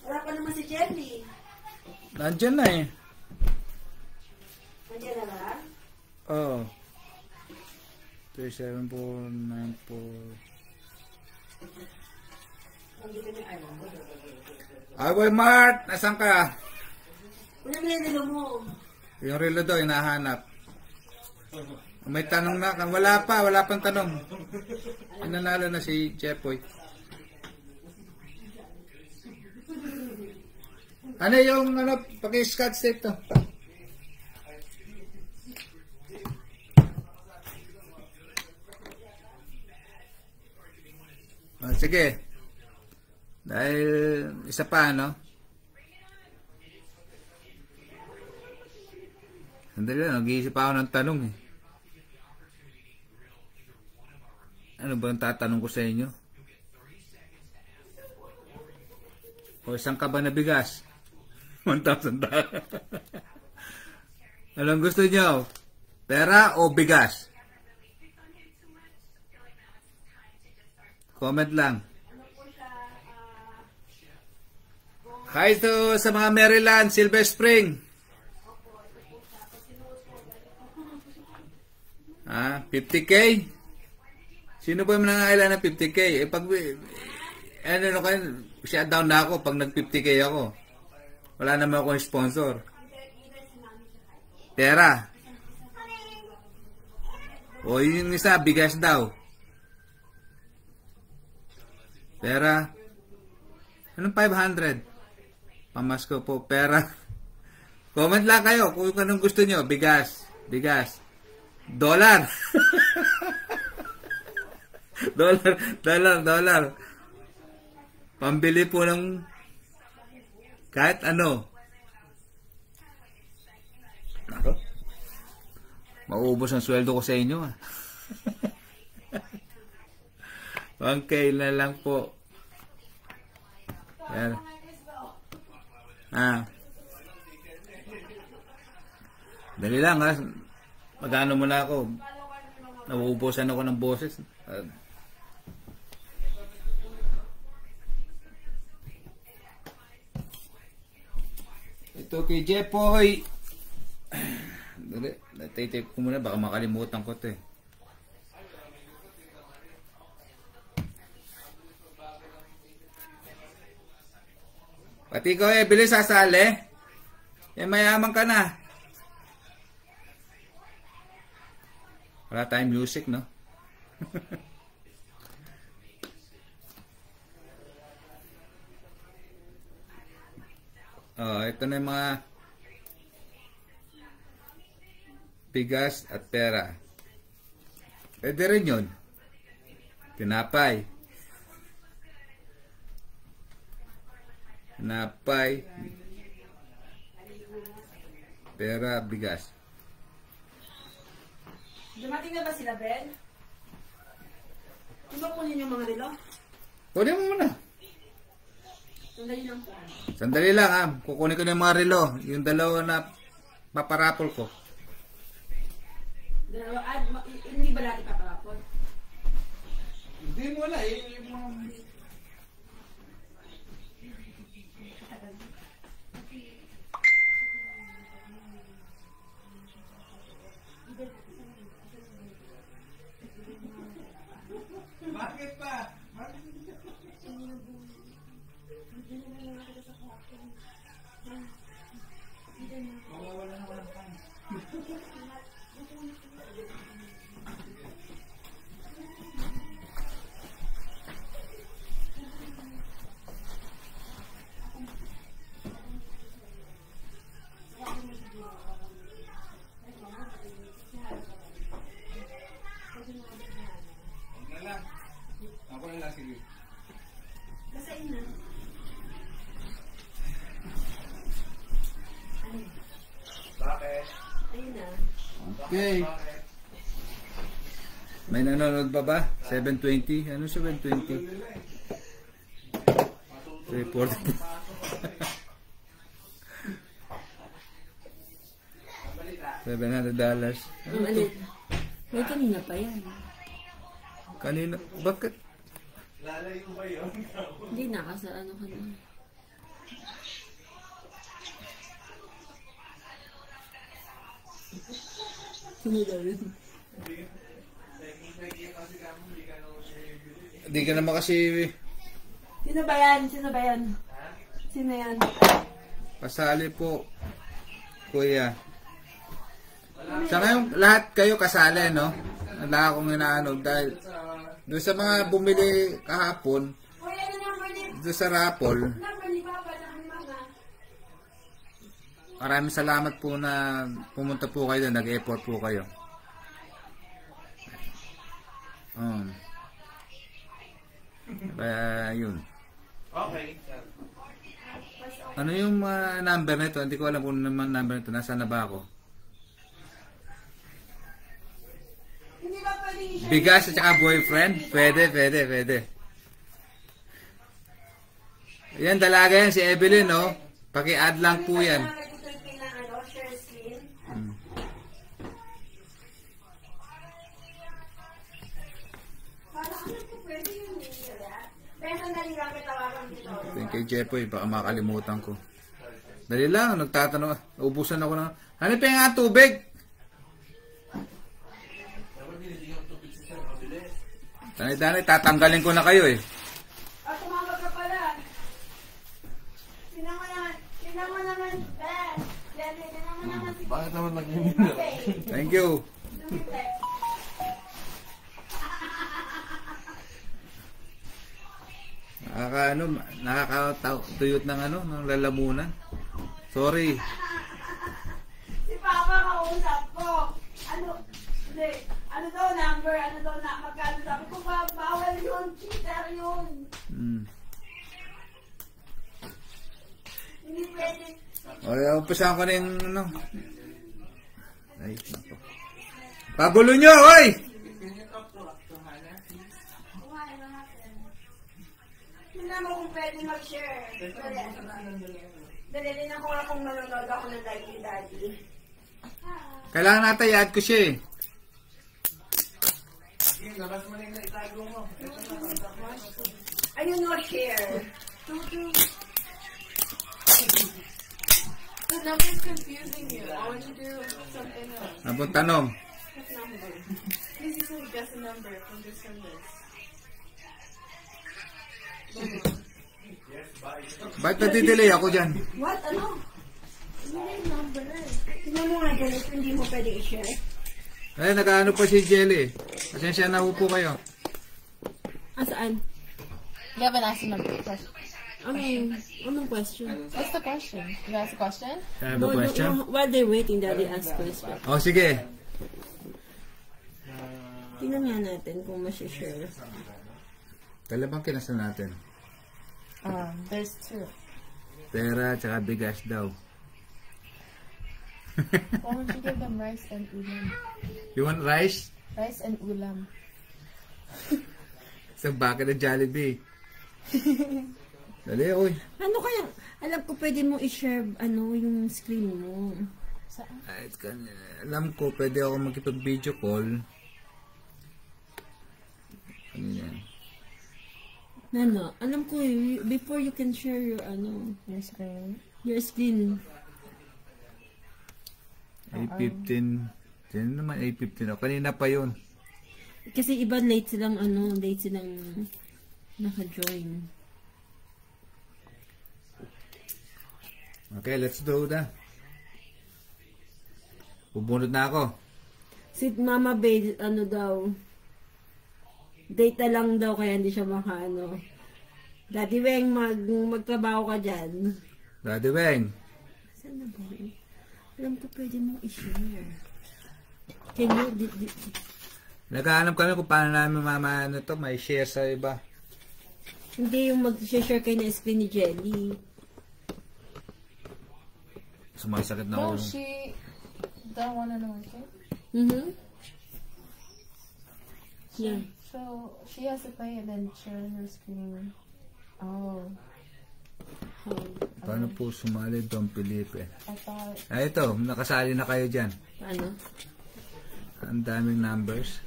Wala pa naman si Jelly. Nandyan na eh. Nandiyan na ba? Oo. 3794. Boy Mart, nasan ka? Ano na nilo mo? Yung relo daw, hinahanap. May tanong na. Wala pang tanong. Nanalo na si Jepoy. Ano yung paki-scotch tape to? Sige. Dahil isa pa, Sandali lang, nag-iisip ako ng tanong eh. Ano ba ang tatanong ko sa inyo? O isang ka ba na bigas? 1,000 dollar. Anong gusto nyo? Pera o bigas? Comment lang. Hi to sa mga Maryland, Silver Spring. 50K? Sino ba yung nangangailangan ng 50K? Pag shutdown na ako pag nag 50K ako. Wala naman akong sponsor. Pera. O yung isa, bigas daw. Pera. Anong 500? Pamasko po, pera. Comment lang kayo kung anong gusto nyo. Bigas. Dollar. Dollar. Pambili po ng kahit ano. Ako? Mauubos ang sweldo ko sa inyo. 1K na lang po. Yan. Dali lang ha. Magano muna ako. Nauubusan ako ng boses. Ito kay Jepoy. Dali. Natay-tape ko muna. Baka makalimutan ko ito eh. Pati ko bilis sasali. Mayaman ka na. Wala tayong music, no? Ito na yung mga bigas at pera. Pwede rin yun. Tinapay. Pera, bigas. Dumating na ba sila, Ben? Di ba kunin yung mga relo? Kunin mo muna. Sandali lang po. Sandali lang ha. Kukunin ko na yung mga relo. Yung dalawa na paparapol ko. Dalawa, hindi ba natin paparapol? Hindi mo wala eh. Bakit pa? Mawawala na walang pan. Ako na lang, sige. Basain na. Bakit? Ayun na. Okay. May nanonood ba? 720? Ano 720? 340. $700. Ang alin. May kanina pa yan. Kanina, bakit? Lalayo ba yun? Hindi na, kasi ano ka na. Sino daw yun? Di ka naman kasi Sino ba yan? Sino ba yan? Sino yan? pasali po, kuya. Sa ngayon, lahat kayo kasali, no? Wala akong inaano dahil doon sa mga bumili kahapon, doon sa raffle, maraming salamat po na pumunta po kayo doon, nag-effort po kayo. Kaya yun. Okay. Ano yung number nito? Hindi ko alam kung naman number nito. Nasaan na ba ako? Hindi ba pwedeng i-share? Bigas at saka boyfriend? Pwede. Yan, dalaga yan, si Evelyn, no? Paki-add lang po yan. Share screen. Parang ano po pwede yung pero sandali lang kitawagan dito. Thank you, Jepoy. Baka makalimutan ko. Dali lang, nagtatanong. Ubusan ako na. Ano pa yung tubig? Tanay, tatanggalin ko na kayo eh. Ah, tumawag ka pala. Tingnan mo naman, Ben. Tingnan mo naman si Bakit naman nag-email? Thank you. Nakakatuyot ng ng lalamunan. Sorry. Si Papa kausap ko. Ano daw number? Ano daw na magkano? Sabi ko, bawal yun. Cheater yun. Hindi pwede. Umpisahan ko na yung Ay, nako. Pagulo nyo, oy! Tingnan mo kung pwede mag-share. Dali na ko nga kung nanonood ako ng live ni Daddy. Kailangan natin i-add ko siya eh. Ayun no, share. The number's confusing you. I want you to do something else. Napong tanong. What number? Please usually guess a number from this and this. Ba't natidelay ako dyan? What? Ano? Tingnan mo nga dyan, hindi mo pwede i-share. Eh, nag-ano pa si Jelly. Pasensya na po kayo. Saan? You haven't asked a number question. Okay. Anong question? What's the question? You ask a question? I have a question. While they're waiting, Daddy ask question. Oh, sige. Tingnan nga natin kung masishare. Talabang kinasal natin. There's two. Pera tsaka bigas daw. Why don't you give them rice and ulam? You want rice? Rice and ulam. Sa bucket ng Jollibee. Dali, oy. Ano kaya? Alam ko pwede mo i-share yung screen mo. Saan? Alam ko, pwede ako makipag-video call. Ano yan? Alam ko before you can share your Your screen. your screen. A15. Sino naman A15? O, kanina pa yun. Kasi iba late silang naka-join. Okay, let's do that. Bubunod na ako. Si Mama Bay, data lang daw kaya hindi siya Daddy Weng, magtrabaho ka dyan. Daddy Weng. Saan na ba? Alam ko pwede mo i-share. Can you, Naghahanap kami kung paano namin may share sa iba. hindi yung mag-share kayo na screen ni Jelly. Sumasakit na No, ako. she don't want to know, okay? Mm-hmm. Yeah. So, she has to play and then share her screen. Oh. Paano po sumali, Don Felipe? I thought... Ito, nakasali na kayo dyan. Paano? Ang daming numbers.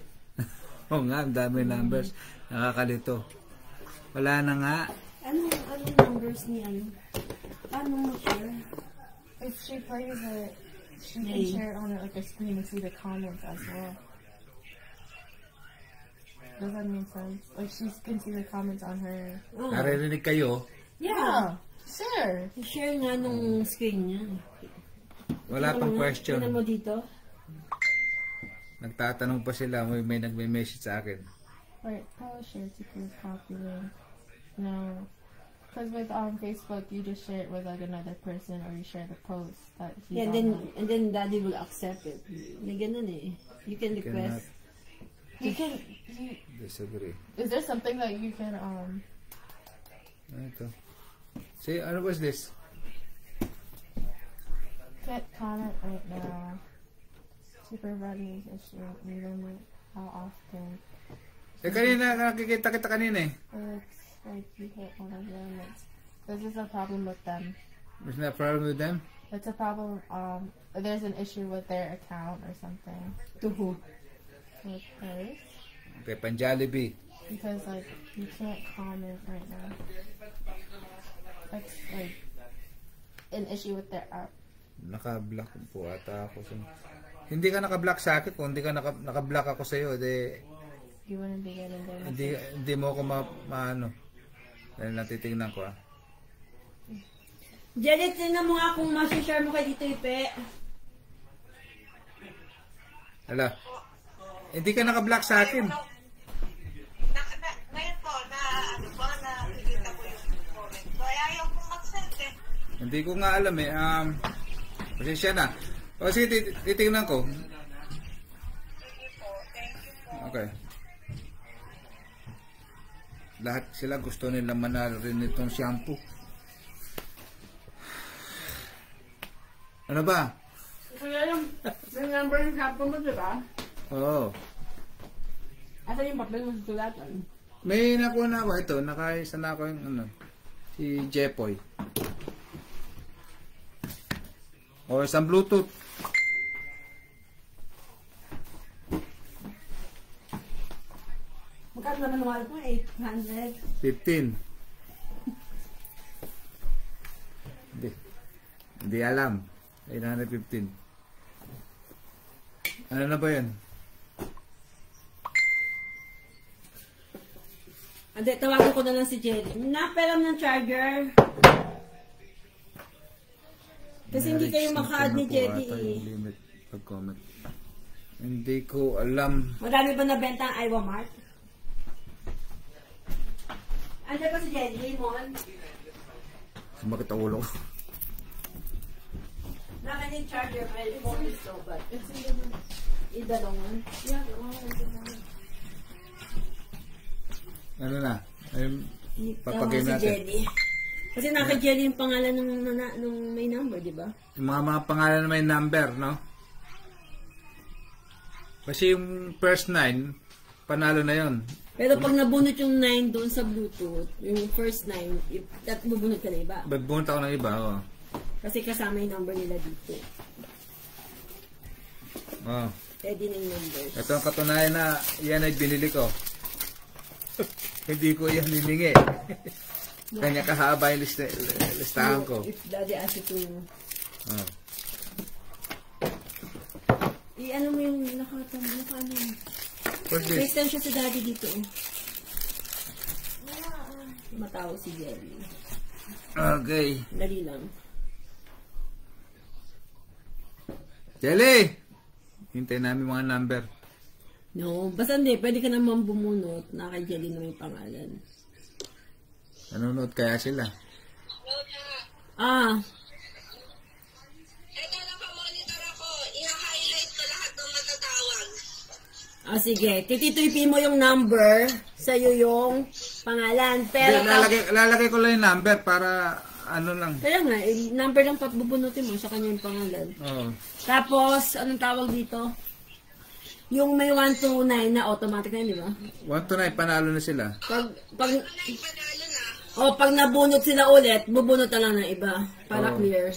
Oo nga, ang daming numbers. Nakakalito. Wala na nga. Anong numbers ni Paano mo share? If she plays it, she can share on it like a screen and see the comments as well. Does that make sense? Like, she can see the comments on her. Oh. Naririnig kayo. Yeah. Sure. Share nga nung screen niya. Wala pang question. Tingnan mo dito. Nagtatanong pa sila, may nagme-message sa akin. Wait, how is share to prove popular? No. Because with Facebook, you just share it with like another person or you share the post that he's Yeah, on. and then daddy will accept it. May ganun eh. You can request. You can, Disagree. is there something that you can, Ito. See, ano was this? can't comment right now. Supervising issue, we limit how often. Kanina, nakikita kita kanina eh. It's like you hit one of the limits. This is a problem with them. There's no problem with them? It's a problem, there's an issue with their account or something. To who? With hers. Okay, Panjalibi. Because, like, you can't comment right now. That's, like, an issue with their app. Naka-block po ata ako. Hindi ka naka-block sa akin. Kung hindi ka naka-block ako sa'yo, You wouldn't be getting their hindi mo ako maano. Dahil natitignan ko Jelly, tingnan mo nga kung masishare mo kay Dito Ipe. Hala. Hindi ka naka-block sa akin. Ngayon po, nakikita ko yung comment. So, ayaw kong mag-send eh. Hindi ko nga alam eh. Pasensya na. O sige, titignan ko. Sige po, thank you po. Okay. Lahat sila gusto nila manalo rin itong shampoo. Ano ba? Kaya yung number ng shampoo mo, diba? Oo. Asa yung papel mo susulatan? May nakuha na ako ito. Nakaisa na ako yung si Jepoy. O isang Bluetooth. Magkano naman ng wallet mo? 800? 15. Hindi alam. 815. Ano na ba yun? Hindi, tawagan ko na lang si Jelly. Naperam ng charger. Kasi hindi kayo maka-add ni Jelly eh. Limit pag-comment. Hindi ko alam. Madami ba nabenta ang Iowa Mart? Andiyan ba si Jelly, Mon? Sumakit ang ulo ko. Nakan yung charger, pwede mo ito, but idalongan. Yeah, Ano na? Ayun, papagay si natin. Jelly. Kasi naka-Jelly yung pangalan nung may number, di ba? Yung mga pangalan na may number, no? Kasi yung first 9, panalo na yon. Pero pag nabunot yung 9 doon sa Bluetooth, yung first 9, that bubunot ka na iba. Babunta ako ng iba, oh. Kasi kasama yung number nila dito. Oh. Pwede na yung numbers. Ito ang katunayan na yan ay binili ko. Hindi ko yan hiningi. Kanya kahaba yung listahan ko. If daddy asked you to... Oh. I-ano mo yung naka-ano yun. What's this? Extend siya sa daddy dito. Matawag si Jelly. Okay. Dali lang. Jelly! Hintay namin mga number. No, basta hindi. Pwede ka naman bumunot na kay Jelly na may pangalan. Nanonood kaya sila? Ah, Ito lang pa monitor ako. I-highlight ko lahat ng matatawag. sige. Titituipin mo yung number, sa'yo yung pangalan. Pero, Lalagay ko lang yung number para ano lang. kaya nga, number lang bubunutin mo sa kanya yung pangalan. Oh. Tapos, anong tawag dito? Yung may 1 to 9 na automatic na yun, di ba? 1 to 9, panalo na sila. Pag pag nabunot sila ulit, bubunot na lang ng iba. Para clear.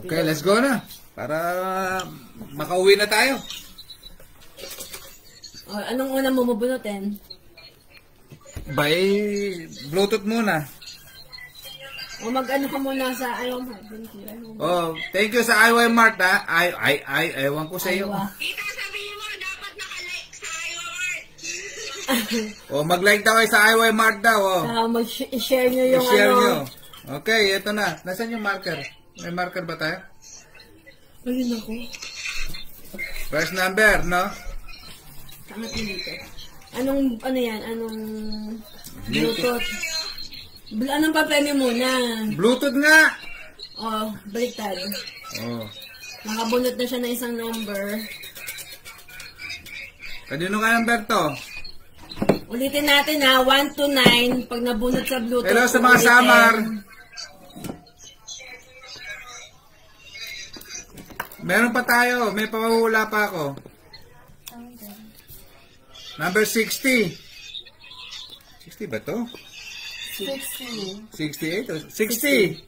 Okay, let's go na. Para makauwi na tayo. Anong unang mo bubunutin? By Bluetooth muna. O mag-ano ka muna sa ayaw mo. Oh, thank you sa IY Mart ha. Ewan ko sa iyo. Ayaw. Tita, sabihin mo, dapat nakalike sa Iowa Mart. O, mag-like daw kayo sa IY Mart daw, o. Mag-share nyo yung I-share ano. nyo. Okay, ito na. Nasaan yung marker? May marker ba tayo? Ayun ako. First number, no? Angat mo dito. Ano yan? Anong Bluetooth? Anong papremyo muna? Bluetooth nga! Oh, baliktad. Oh. Nakabunot na siya na isang number. Kanino ka number to? Ulitin natin ha, 1 to 9. Pag nabunot sa Bluetooth. Hello sa mga ulitin. Samar. Meron pa tayo. May pamahula pa ako. Number 60. 60 ba to? 60. 68 o 60?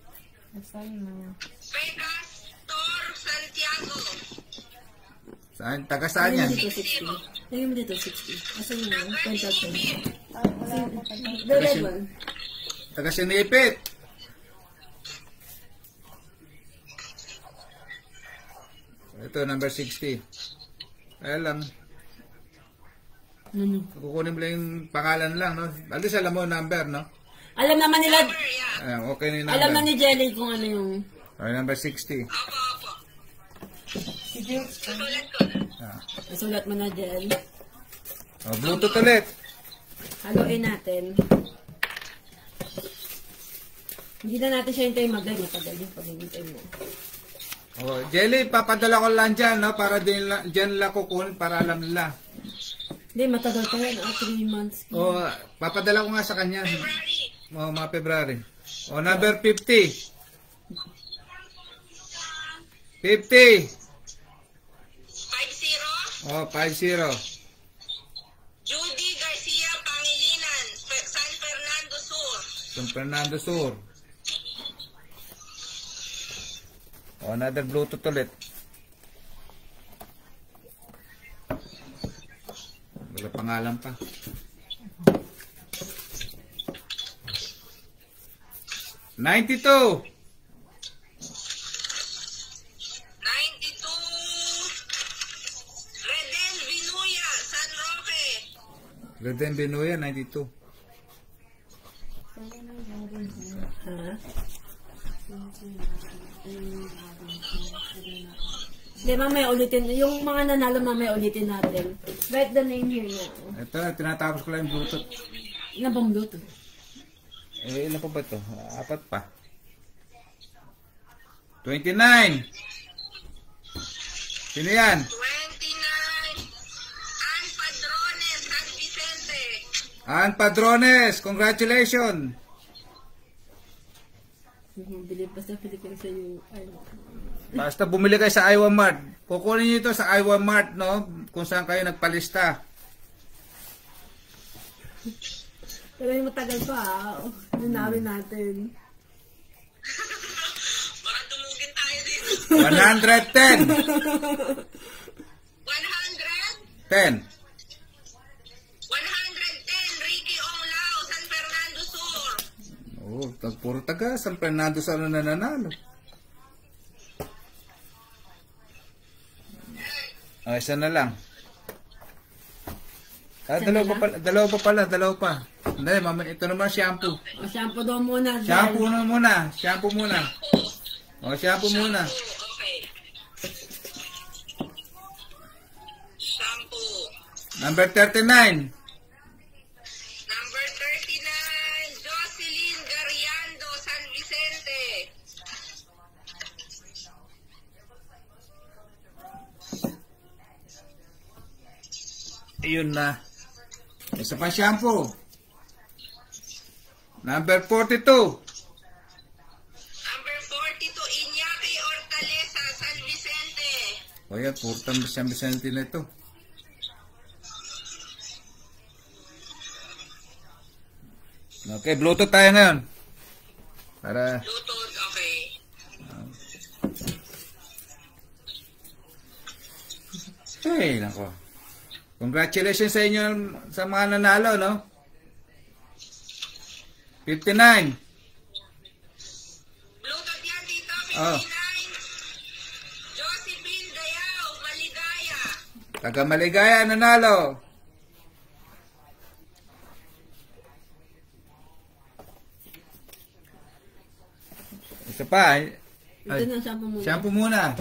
That's all you know. Pegastor Santiago. Saan? Taga saan yan? Lagyan mo dito 60. Lagyan mo dito 60. Asan yun? Kwenta ko. Wala pa pala. The red one. Taga Sinipit. Ito, number 60. Kaya lang. Ano? Kukunin mo lang yung pangalan lang, no? At least alam mo yung number, no? Alam naman nila, Ayan, okay na yung number. alam na ni Jelly kung ano yung... Okay, number 60. Did you Ah. Nasulat mo na, Jel. Oh, Bluetooth ulit. Haluin natin. Hindi na natin siya hintayin mag-live. Matagal yung pag-hintay mo. Oh, Jelly, papadala ko lang dyan, no? Para dyan lang kukunin para alam nila. Hindi, matagal pa yan. 3 months. Oh, papadala ko nga sa kanya. Oh, mga February. Oh, number 50. 50. 50. Oh, 50. Judy Garcia Pangilinan, San Fernando Sur. San Fernando Sur. Oh, another Bluetooth ulit. Wala pangalan pa. $92. 92. Reden Vinuya, San Roque. Reden Benoya, 92. Ha? Hindi, mamaya ulitin. Yung mga nanalo mamaya ulitin natin. Write the name here now. Ito na, tinatapos ko lang yung Bluetooth. Ilan bang Bluetooth? Eh, ilan pa ba ito? 4 pa. 29. Sino yan? 29. Ann Padrones, San Vicente. Ann Padrones, congratulations! Bilib basta Philippines sa yung... Basta bumili kayo sa Iowa Mart. Kukunin nyo ito sa Iowa Mart, no? Kung saan kayo nagpalista. Pero yung matagal pa ha. Nanawin natin. Baka tumugin tayo dito. 110. 100. 10. 110. Ricky Onglao, San Fernando Sur. Oh, puro taga San Fernando sa ano nananalo. Okay, isa na lang. Ah, dalawa pa. Hindi, mama, ito naman shampoo. O, shampoo daw muna. Jen. Shampoo na muna. Shampoo muna. O, shampoo muna. Okay. Shampoo. Number 39. Number 39. Jocelyn Gariando, San Vicente. Ayun na. Isa pa shampoo. Number 42. Number 42. Iñaki Hortaleza, San Vicente. O yan, purtang San Vicente na ito. Okay, Bluetooth tayo ngayon. Para... Bluetooth, okay. Hey, nako. Congratulations sa inyo sa mga nanalo, no? 59. Bluetooth yan dito, 59. Oh. Josephine Dayao, Maligaya. Taga Maligaya nanalo. Isa pa. Ito na, shampoo muna. Shampoo muna.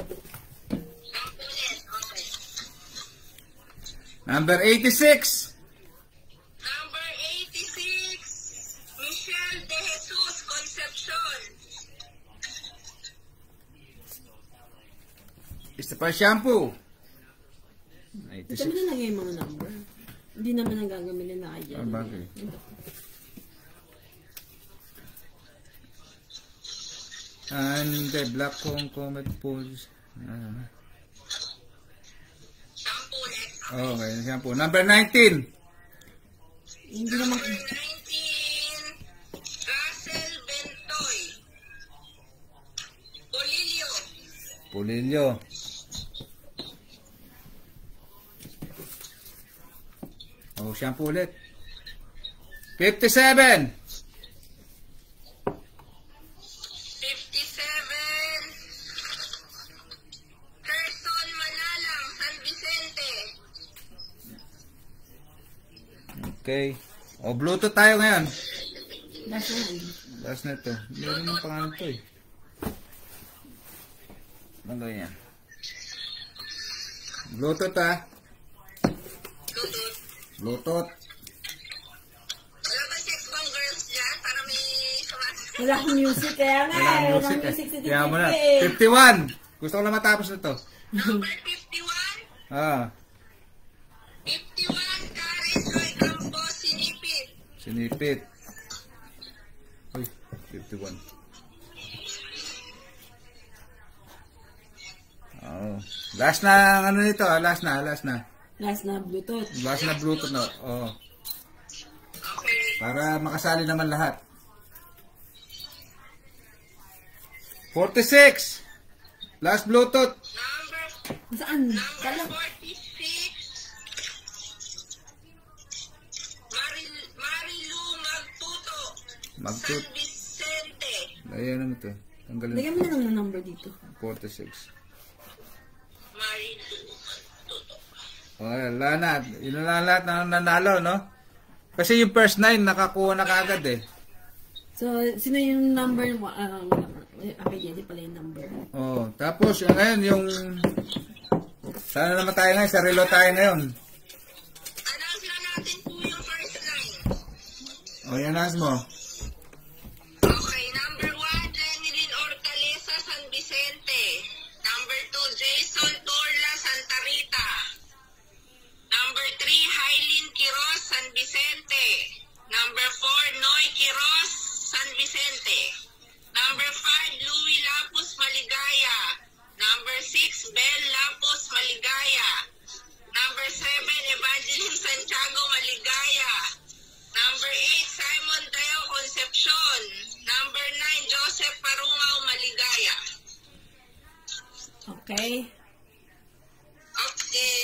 Number 86. Number 86, Michelle De Jesus Concepcion. Isa pa shampoo. Ito mo na lang yung mga number. Hindi naman ang gagamitin na kayo. Ah, bagay. And the black comet pools. Shampoo ulit. Okay, shampoo. Number 19. Hindi naman. Number 19, Russell Bentoy. Polilio. Pulilyo. Oh, shampoo ulit. 57. 57, Gerson Manalang, San Vicente. Okay. O, Bluetooth tayo ngayon. That's one. Last na ito. Meron ng pangalan ito eh. Ano yan? Bluetooth ah. Bluetooth. Wala ba sex pang girls dyan? Para may sumasagot. Wala akong music, kaya nga. Wala Wala music akong eh. music sa Kaya mo na. TikTok eh. 51. Gusto ko lang matapos na ito. Number 51, Ah, 51, Karen Joy Campos, Sinipit. sinipit. Uy, 51. Oh. Last na ang ano nito, last na. Last na Bluetooth. Last na Bluetooth na. Oh. Okay. Para makasali naman lahat. 46. Last Bluetooth. Saan? Number Kala. 46, Marilu Magtuto, San Vicente. Ayan naman ito. Tanggalin. Lagyan mo na lang ng number dito. 46. Marilu Magtuto. Wala na. Yun na lahat na nanalo, no? Kasi yung first 9 nakakuha na kagad eh. So, sino yung number? Okay, hindi pala yung number. Oh, tapos yung ngayon yung sana naman tayo ngayon sa relo tayo ngayon. Announce na natin po yung first line. Oh, yan nas mo. Okay, number 1, Jenilyn Orcalesa, San Vicente. Number 2, Jason Torla, Santa Rita. Number 3, Hailin Quiroz, San Vicente. Number 4, Noy Quiroz, San Vicente. Number 5, Louie Lapus, Maligaya. Number 6, Bel Lapus, Maligaya. Number 7, Evangeline Santiago, Maligaya. Number 8, Simon Dayo Concepcion. Number 9, Joseph Parungaw, Maligaya. Okay? Okay.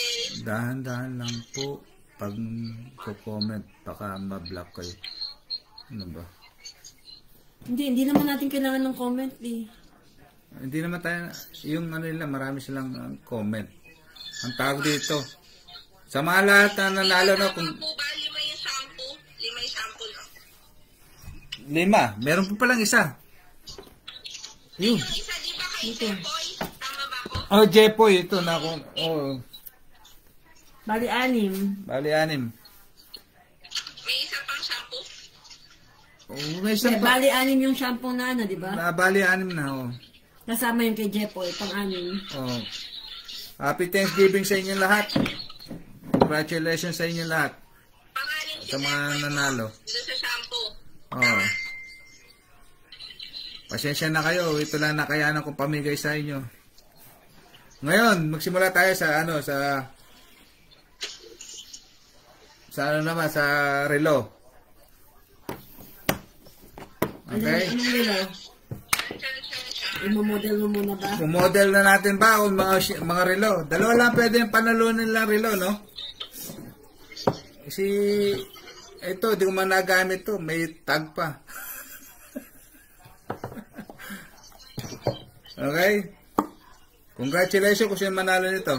Dahan-dahan lang po pag ko-comment baka ma-block kayo. Ano ba? Hindi naman natin kailangan ng comment eh. Hindi naman tayo, yung ano nila, marami silang comment. Ang tawag dito. Sa mga lahat na nanalo, no, kung Po ba 5 yung shampoo? 5 yung shampoo, no? 5, meron pa palang isa. Yun. Yung isa, di ba kay Jepoy? Tama ba ako? Oh, Jepoy, ito na ako. Oh, Bali, 6. bali 6. May isa pang shampoo? Oh, may isa Eh, pa. bali, 6 yung shampoo na ano, di ba? Bali 6 na, oh. Kasama yung kay Jepoy, pang-6. Oh. Happy Thanksgiving sa inyo lahat. Congratulations sa inyo lahat. Pangalan Sa mga nanalo. doon sa shampoo. Oh. Pasensya na kayo. Ito lang nakayanan kong pamigay sa inyo. Ngayon, magsimula tayo sa ano, sa ano naman, sa relo. Okay? Anong nila? Imamodel mo muna ba? Model na natin ba o mga relo? Dalawa lang pwede yung panalunan lang relo, no? Kasi ito, di ko man nagamit to. May tag pa. Okay? Congratulations kung sino manalo nito.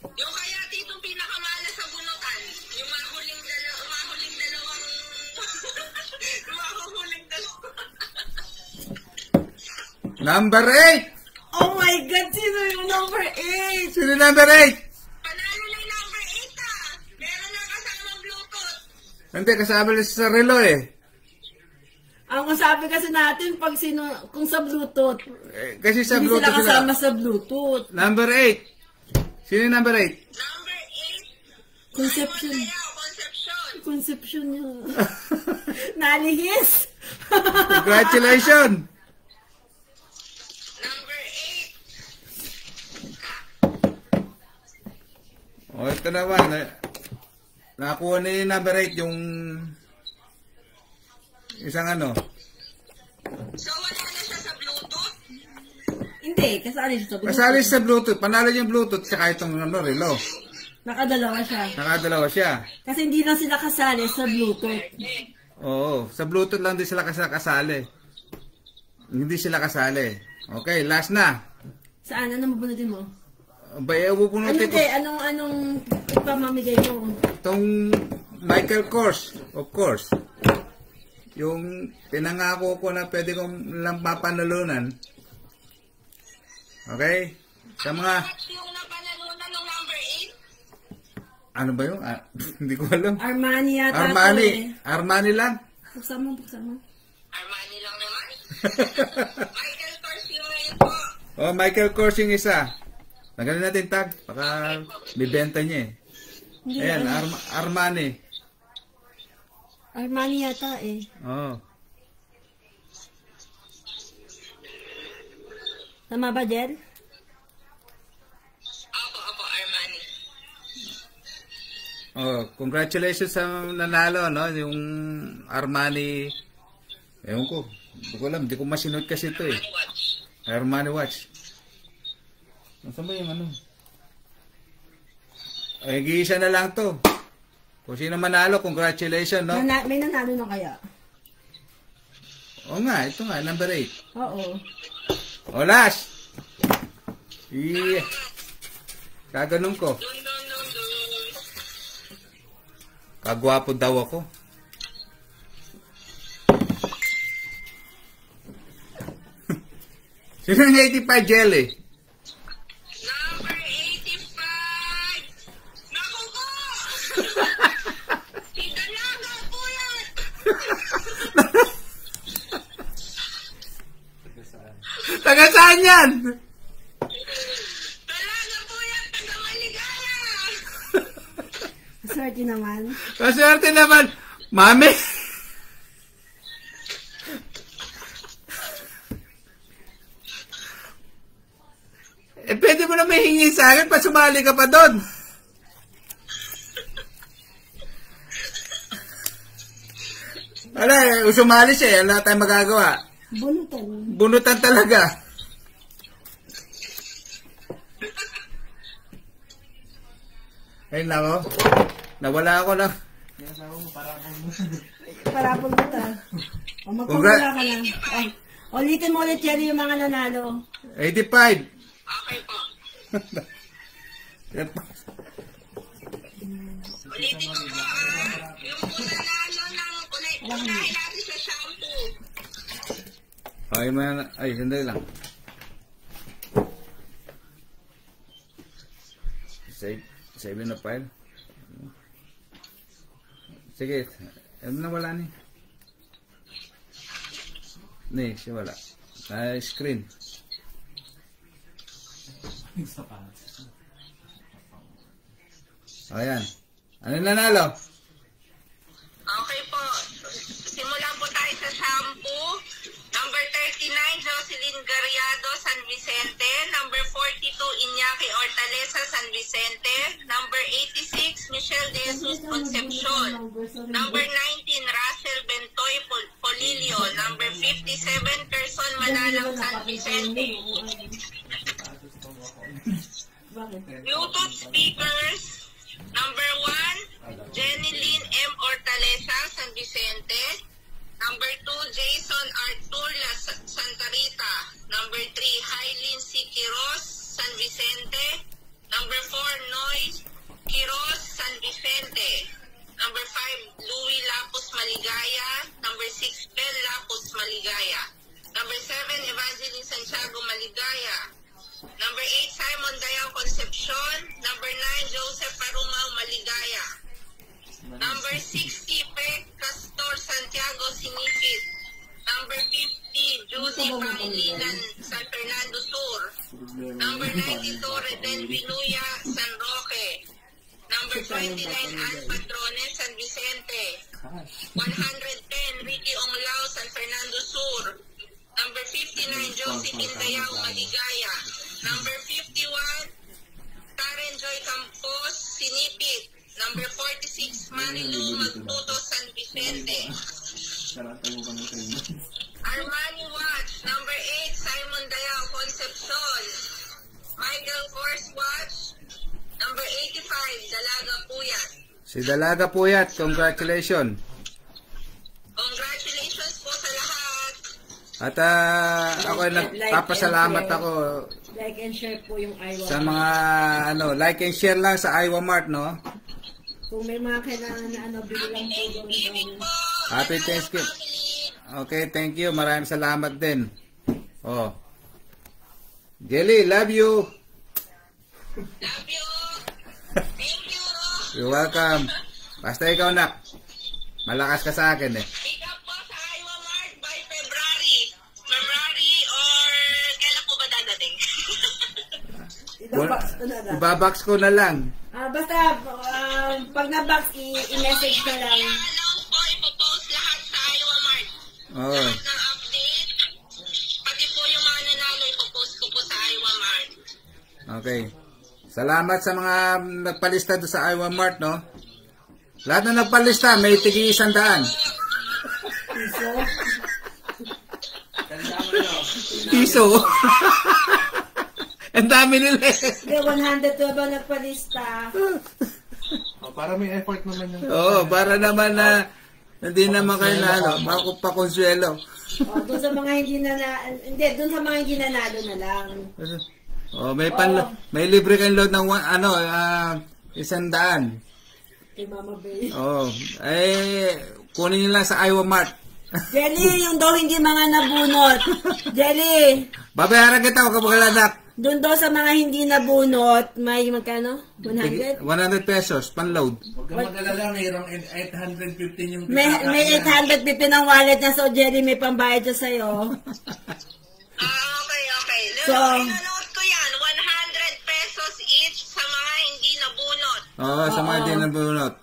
Yung kaya ditong pinakamalas sa bunutan, yung mahuling dalawang yung mahuhuling dalawang Number 8! Oh my God! Sino yung number 8? Sino number 8? Panalo na yung number 8 ah. Meron na kasama Bluetooth. Hindi, kasama na sa relo eh. Ang sabi kasi natin, pag kung sa Bluetooth, Kasi sa hindi Bluetooth sila kasama sa Bluetooth. Number 8. Sino yung number 8? Number 8. Conception. Conception. Conception yun. Nalihis. Congratulations! Number 8. O, ito naman. Nakakuha na yung number 8, yung isang ano. So, wala na siya sa Bluetooth? Hindi, kasali siya sa Bluetooth. Kasali sa Bluetooth. Panalo yung Bluetooth tsaka itong ano, relo. Nakadalawa siya. Nakadalawa siya. Kasi hindi lang sila kasali sa Bluetooth. Oo, sa Bluetooth lang din sila kasali. Hindi sila kasali. Okay, last na. Saan? Ano mabunutin mo? Bayaw mo po Ano natin anong ipamamigay mo? itong Michael Kors, of course. Yung pinangako ko na pwede kong lang papanalunan. Okay? Sa mga... Yung napanalunan ng number 8? Ano ba yun? Hindi ko alam. Armani yata. Armani. to eh. Armani lang. Buksan mo. Armani lang naman. Michael Kors yung ngayon po. Oh, Michael Kors yung isa. Tanggalin natin tag. Baka bibenta niya eh. Hindi Ayan, alam. Armani. Armani yata eh. Oh. Tama ba, Jel? Opo, Armani. Oh, congratulations sa nanalo, no? Yung Armani. Ewan ko. Hindi ko alam. Hindi ko masinod kasi ito eh. Watch. Armani watch. Nasaan ba yung ano? Ay, giisa na lang to. Kung sino manalo, congratulations, no? May nanalo na kaya? Oo nga, ito nga, number 8. Oo. O, last! Yeah. Kaganon ko. Dun. Kagwapo daw ako. Sino yung 85 jelly? Number 85! Naku ko! Dalaga po yan! Taga saan yan? Dalaga po yan! Taga Maligaya! Swerte naman. Kaswerte naman. Mami! Pwede mo na may hingi sa akin pa sumali ka pa doon. Wala, sumali siya. Wala tayong magagawa. Bunutan. Bunutan talaga. Ay, nako. Nawala ako lang. Para bunutan. O magpapula ka na. Ay, ulitin mo ulit, Jerry, yung mga nanalo. 85. Okay po. Ulitin ko po yung nanalo ng unahin natin sa shampoo. Ay, sandali lang. Save na file. Sige, ano na wala ni? Ni, siya wala. Screen. Ayan. Ano nanalo? Okay po. Simulan po tayo sa shampoo. Number 39, Jocelyn Garriado, San Vicente. Number 42, Iñaki Hortaleza, San Vicente. Number 86, Michelle De Jesus, Concepcion. Number 19, Russell Bentoy, Polilio. Number 57, Person Manalang, San Vicente. Bluetooth speakers. Number 1, Jenny Lynn M. Hortaleza, San Vicente. Number 2, Jason Artula, Santa Rita. Number 3, Hailin C. Quiroz, San Vicente. Number 4, Noy Quiroz, San Vicente. Number 5, Louie Lapus Maligaya. Number 6, Bel Lapus Maligaya. Number 7, Evangeline Santiago Maligaya. Number 8, Simon Dayao Concepcion. Number 9, Joseph Parumao Maligaya. Number 60, Peg Castor Santiago Sinipit. Number 50, Judy Pangilinan San Fernando Sur. Number 92, Reden Vinuya San Roque. Number 29, Ann Padrones San Vicente. 110, Ricky Onglao San Fernando Sur. Number 59, Josephine Dayao Maligaya. Number 51, Karen Joy Campos Sinipit. Number 46, Marilu Magtuto San Vicente. Armani Watch. Number 8, Simon Dayao Concepcion. Michael Kors Watch. Number 85, Dalaga Puyat. Si Dalaga Puyat, congratulations. Congratulations po sa lahat. At ako ay nagpapasalamat ako Like and share po yung Iowa. sa mga like and share lang sa Iowa Mart, no? Kung may mga kailangan na bili lang po doon. Thanksgiving po. Happy Thanksgiving. Okay, thank you. Maraming salamat din. Oh. Jelly, love you. Love you. Thank you. You're welcome. Basta ikaw, nak. Malakas ka sa akin, eh. Pick up po sa Iowa Mart by February. February or kailan po ba dadating? Ibabox ko na lang. Basta, pag na-box, i-message ka lang. I-announce po, ipopost lahat sa Iowa Mart. Oh. Lahat ng update. Pati po yung mga nanalo, ipopost ko po sa Iowa Mart. Okay. Salamat sa mga nagpalista doon sa Iowa Mart, no? Lahat na nagpalista, may tigi 100. Piso. Ang dami nila. 112 ba nagpalista? Para may effort naman yung... Oo, para naman na hindi naman kayo na pakonsuelo. Doon sa mga hindi doon sa mga hindi nanalo na lang. Oh, may libre kayong load ng 100. Kay Mama Bay. Oh, kunin niyo lang sa Iowa Mart. Jelly, yung daw hindi mga nabunot. Jelly, Babayaran kita, huwag ka magalanak. doon daw sa mga hindi nabunot, may magkano? 100? 100 pesos, pan-load. Huwag ka mag-alala, mayroong 815 yung... May 850 ng wallet niya, so Jelly, may pambayad siya sa'yo. Okay. So, Nanonood ko yan. 100 pesos each sa mga hindi nabunot. Oo, sa mga di nabunot.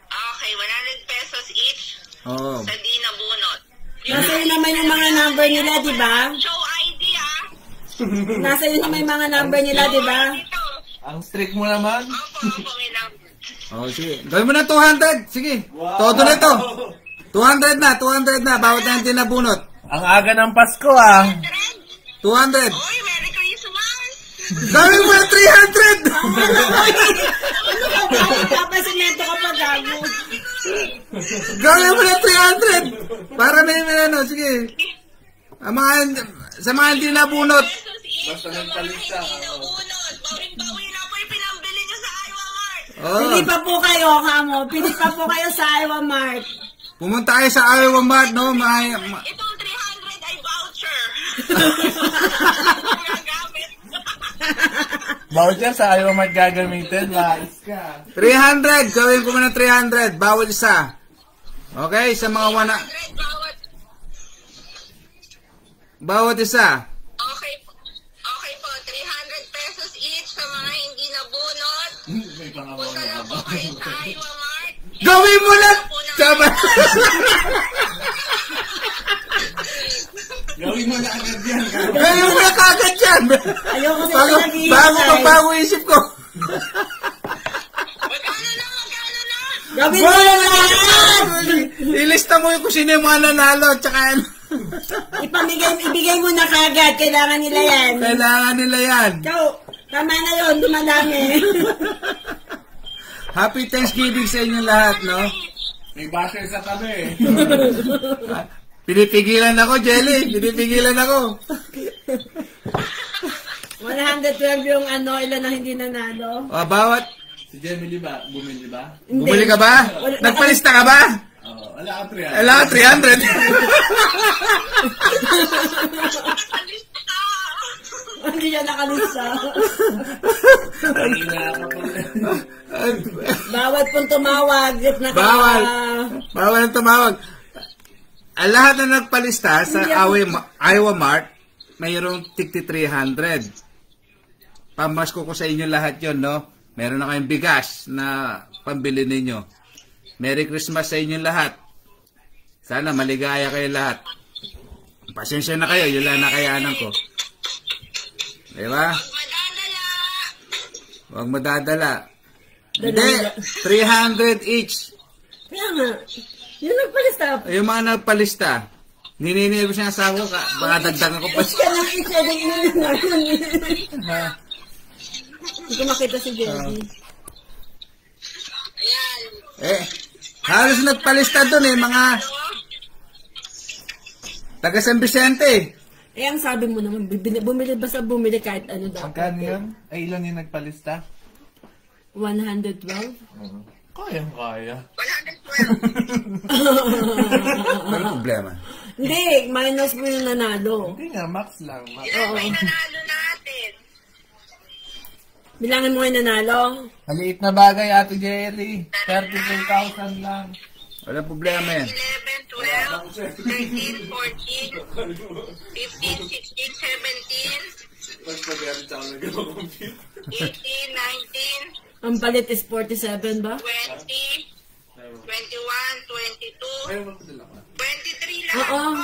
Okay, 100 pesos each Oo. sa di nabunot. nasa yun naman yung mga number nila, di ba? Show ID Nasa yun naman yung mga number nila, di ba? Dito. Ang strict mo naman. Opo, may number. Oh, sige. Gawin mo na 200. Sige. Todo na ito. 200 na. Bawat na hindi nabunot. Ang aga ng Pasko, ah. 200. Uy, Merry Christmas! Gawin mo na 300. Ano ka ba? Papasimento ka pa, gago. Gawin mo na 300. Para may sige. Sa mga hindi nabunot. Pesos each Basta sa mga nagpalista, hindi nabunot. Bawing-bawi na po yung pinambili nyo sa Iowa Mart. Oh. Pili pa po kayo, kamo. Pili pa po kayo sa Iowa Mart. Pumunta kayo sa Iowa Mart, no? Itong 300 ay voucher. Gagamit. Voucher sa ayaw magagamitin. Lais ka. 300. Gawin ko muna 300. Bawal isa. Okay? Sa mga 100 bawat isa. Okay po, 300 pesos each sa mga hindi nabunot. May pangawa Punta na lang po kayo sa Iowa Mart. Gawin mo na! Tama! Gawin mo na agad yan. Gawin mo na kagad yan! Ayoko sa Bago isip ko. Magkano na? Gawin mo na lang! Ilista mo yung kung sino yung mga nanalo. Tsaka Ibigay mo na kagad. Kailangan nila yan. kailangan nila yan. Ikaw, tama na yun. Dumadami. Happy Thanksgiving sa inyo lahat, no? May basher sa tabi. Pinipigilan ako, Jelly. Pinipigilan ako. 112 yung ilan na hindi nanalo. O, bawat... Si Jamie ba? Bumili ba? Hindi. Bumili ka ba? Nagpalista ka ba? Oh, wala ka 300. Wala ka 300. Hindi siya nakalista. Kanina ako po. Bawat pong tumawag. Bawal. Bawal ang tumawag. Ang lahat na nagpalista sa Iowa Mart, mayroong tigti 300. Pamasko ko sa inyo lahat yon, no? Meron na kayong bigas na pambili ninyo. Merry Christmas sa inyo lahat. Sana maligaya kayo lahat. Pasensya na kayo, yun lang nakayanan ko. Diba? Huwag madadala. Hindi, 300 each. Kaya nga, yun nagpalista. Yung mga nagpalista, nininil ko siya sa asawa ko, baka dagdagan ko pa siya. Kaya nang i-check mo na. Hindi ko makita si Jenny. Halos nagpalista doon mga taga San Vicente. Ang sabi mo naman, bumili basta bumili kahit ano daw. Magkano yun? Ay, ilan yung nagpalista? 112? Kaya. 112. Ano problema? Hindi, minus mo yung nanalo. Hindi nga, max lang. Max. Ilan ba yung nanalo natin? Bilangin mo yung nanalo. Maliit na bagay, Ate Jerry. 33,000 lang. Wala problema yan. 11, 12, 13, 14, 15, 16, 17, Mas pag-arit ako nag-compute. 18, 19, Ang palit is 47 ba? 20, 21, 22, Ayun, magpadala ka. 23 lahat Oo. po.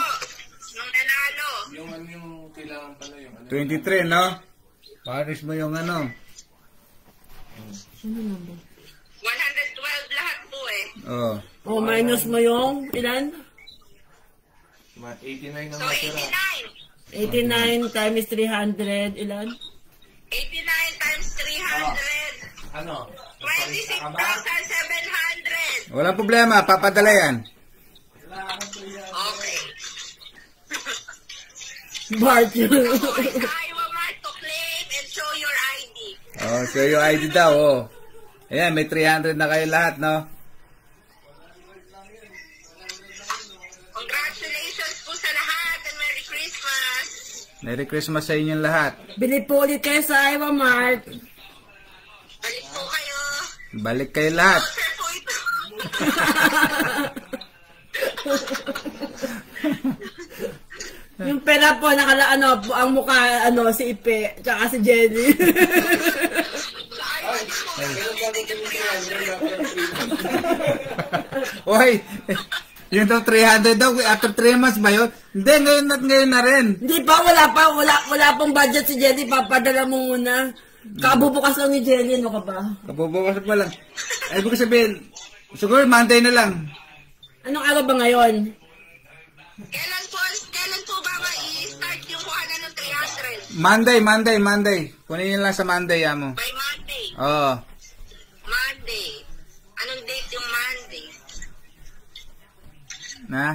Nung nanalo. Yung ano yung kailangan pala yung ano. 23, no? Paris mo yung ano. Ano number? 112 lahat po eh. Oh. O, minus mo yung ilan? 89 na So, matira. 89 times 300, ilan? 89 times 300. Ano? 26,700. Walang problema, papadala yan. Okay. Bart yun. Iowa Mart to claim and show your ID. Oh, so yung ID daw, oh. Ayan, may 300 na kayo lahat, no? Congratulations po sa lahat and Merry Christmas. Merry Christmas sa inyong lahat. Bili po ulit kayo sa Iowa Mart. Balik po kayo. Balik kayo lahat. Sir po ito. Yung pera po, ang mukha, si Ipe, tsaka si Jenny. Oy, yung daw 300 daw, after 3 months ba yun? Hindi, ngayon na rin. Hindi pa, wala pang budget si Jenny, papadala mo muna. Kabubukas lang ni Jenny, ano ka ba? Kabubukas pa lang. Ay, ibig sabihin, siguro Monday na lang. Anong araw ba ngayon? Kailan po ba i-start yung kuhanan ng 300? Monday. Kunin nyo lang sa Monday, amo. By Monday. Oo. Monday. Anong date yung Monday? Na?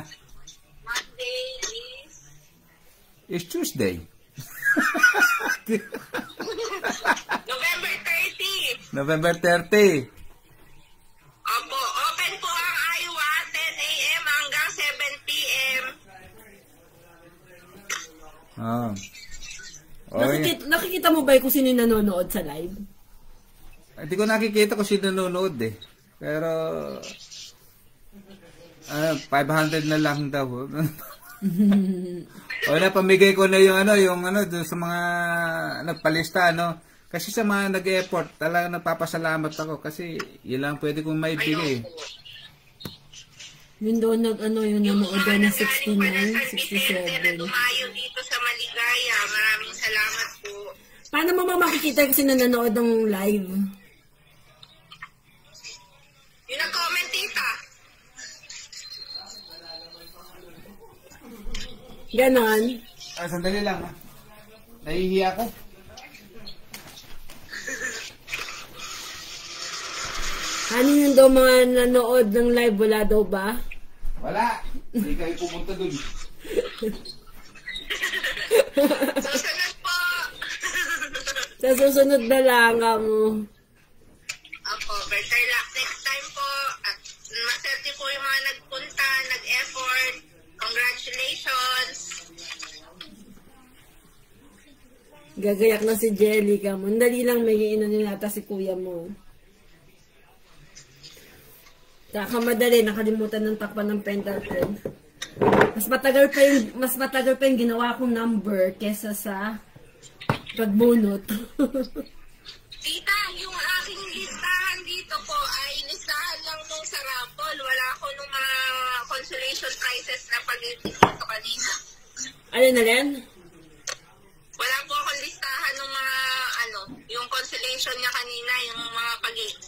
Monday is... It's Tuesday. November 30. November 30. Opo, open po ang Iowa 10 a.m. hanggang 7 p.m. Oh. Okay. Nakikita mo ba kung sino yung nanonood sa live? Hindi ko nakikita kung sino nanonood eh. Pero 500 na lang daw. O na pamigay ko na yung doon sa mga nagpalista, no. Kasi sa mga nag-effort, talaga nagpapasalamat ako kasi yun lang pwede kong maibigay. Yun doon yung nanood doon na 69, Vicente 67. Tumayo dito sa Maligaya. Maraming salamat po. Paano mo makikita kung sino nanood ng live? Yung nag-comment, tita. Ganon. Sandali lang ha. Nahihiya ko. Ano yun daw mga nanood ng live? Wala daw ba? Wala. Hindi kayo pumunta dun. Susunod po. Sa susunod na lang mo. Opo, better luck next time po. At maserte po yung mga nagpunta. Congratulations! Gagayak na si Jelly ka mo. Dali lang may iinom nata si kuya mo. Kakamadali, nakalimutan ng takpan ng pental pen. Mas matagal pa yung ginawa kong number kesa sa pagbunot. Tita, yung aking listahan dito po ay listahan lang nung sa raffle. Wala ako nung mga consolation prizes na pag-ibig dito kanina. Alin? Wala po akong listahan ng mga, yung consolation niya kanina, yung mga pag-ibig.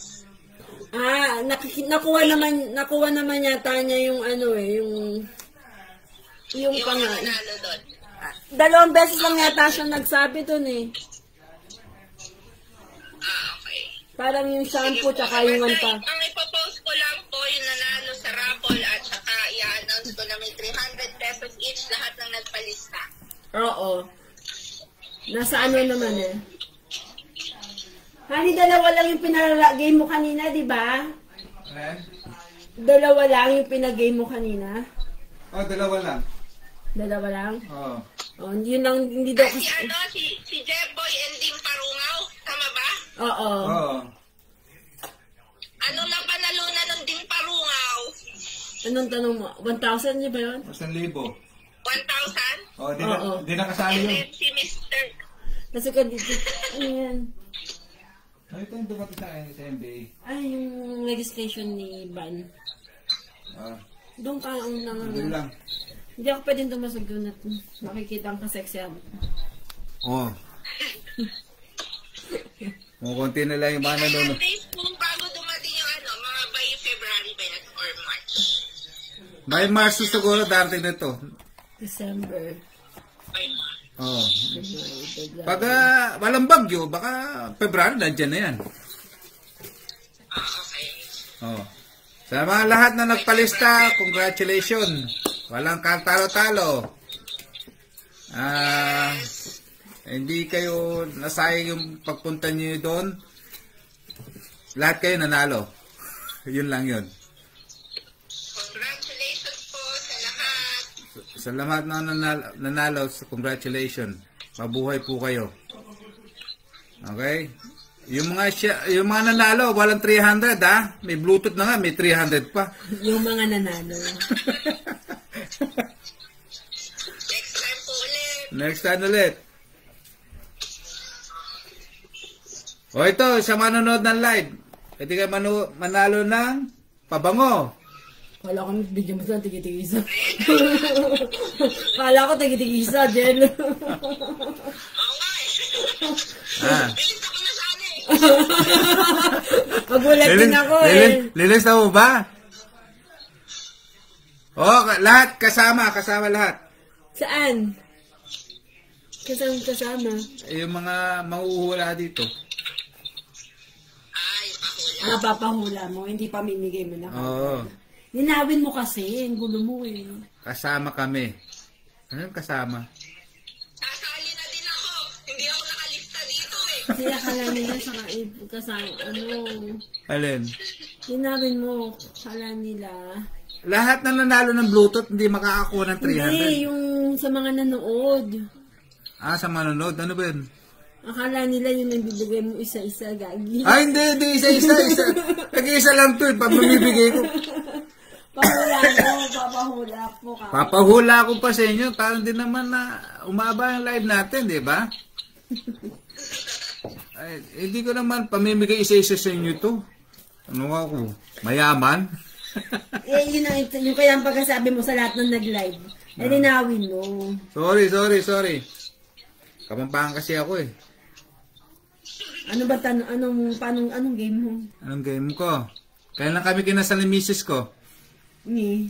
Nakuha naman yata niya yung yung pangalan. Nanalo doon. 2 beses lang yata siya nagsabi dun eh. Okay. Parang yung shampoo tsaka yung pa. Ang ipopost ko lang po yung nanalo sa raffle at saka i-announce ko na may 300 pesos each lahat ng nagpalista. Oo. Nasa naman eh. Hani, 2 lang yung pinag-game mo kanina, di ba? 2 lang yung pinag-game mo kanina. Oh, 2 lang. 2 lang? Oo. Oh, yun lang, hindi daw kasi... Si Jeboy and Ding Parungaw, tama ba? Oo. Oo. Ano na panalunan ng Ding Parungaw? Anong tanong mo? 1,000 niya ba yun? 1,000. 1,000? Oh, Oo. di na kasali And yun. then si Mr. Kasi ka dito, ano yan? Ano ito yung dumating sa akin sa NBA? Ay, yung registration ni Ban. Doon ka ang Doon lang. Hindi ako pwedeng dumasag doon at makikita ang kaseksyan. Oo. Konti na lang yung mga nanonood. Days po bago dumating yung mga by February ba yan or March? By March siguro darating na ito. December. By March. Oo. Pag walang bagyo, baka February nandiyan na yan. Okay. Oo. Sa mga lahat na nagpalista, congratulations. Walang katalo-talo. Hindi kayo nasayang yung pagpunta niyo doon. Lahat kayo nanalo. Yun lang yun. Congratulations po sa lahat. Sa lahat na nanalo, congratulations. Mabuhay po kayo. Okay? Yung mga nanalo, walang 300 ha. May Bluetooth na nga, may 300 pa. Yung mga nanalo. Next time po ulit. Next time ulit. O ito, sa manonood ng live, pwede kayo manalo ng pabango. Kala ko bigyan mo sa tigi-tigisa. Kala ko tigi-tigisa, Jen. Oo nga eh. Bilis ako na sana eh. Magulat din ako eh. Lilis na mo ba? O, lahat, kasama lahat. Saan? Kasama. Yung mga mauhula dito. Papahula mo, hindi pamimigay mo na. Oo. Ninawin mo kasi, ang gulo mo eh. Kasama kami. Ano yung kasama? Sasali na din ako. Hindi ako nakalista dito eh. Kaya kala nila sa kasama, Alin? ninawin mo, kala nila. Lahat na nanalo ng Bluetooth, hindi makakakuha ng 300. Hindi, yung sa mga nanood. Sa manonood. Ano ba yun? Akala nila yung nabibigay mo isa-isa, gagi. Hindi, isa. Nag-isa lang to, pag mamibigay ko. Papahula po. Papahula ko pa sa inyo, parang din naman na umaba yung live natin, di ba? Ay, hindi ko naman pamimigay isa-isa sa inyo to. Ano ako? Mayaman? Yung kaya ang pagkasabi mo sa lahat ng nag-live. Ninawin mo. Sorry. Kamampangan kasi ako eh. Ano ba anong game mo? Anong game ko? Kaya lang kami kinasal ni misis ko. Ni.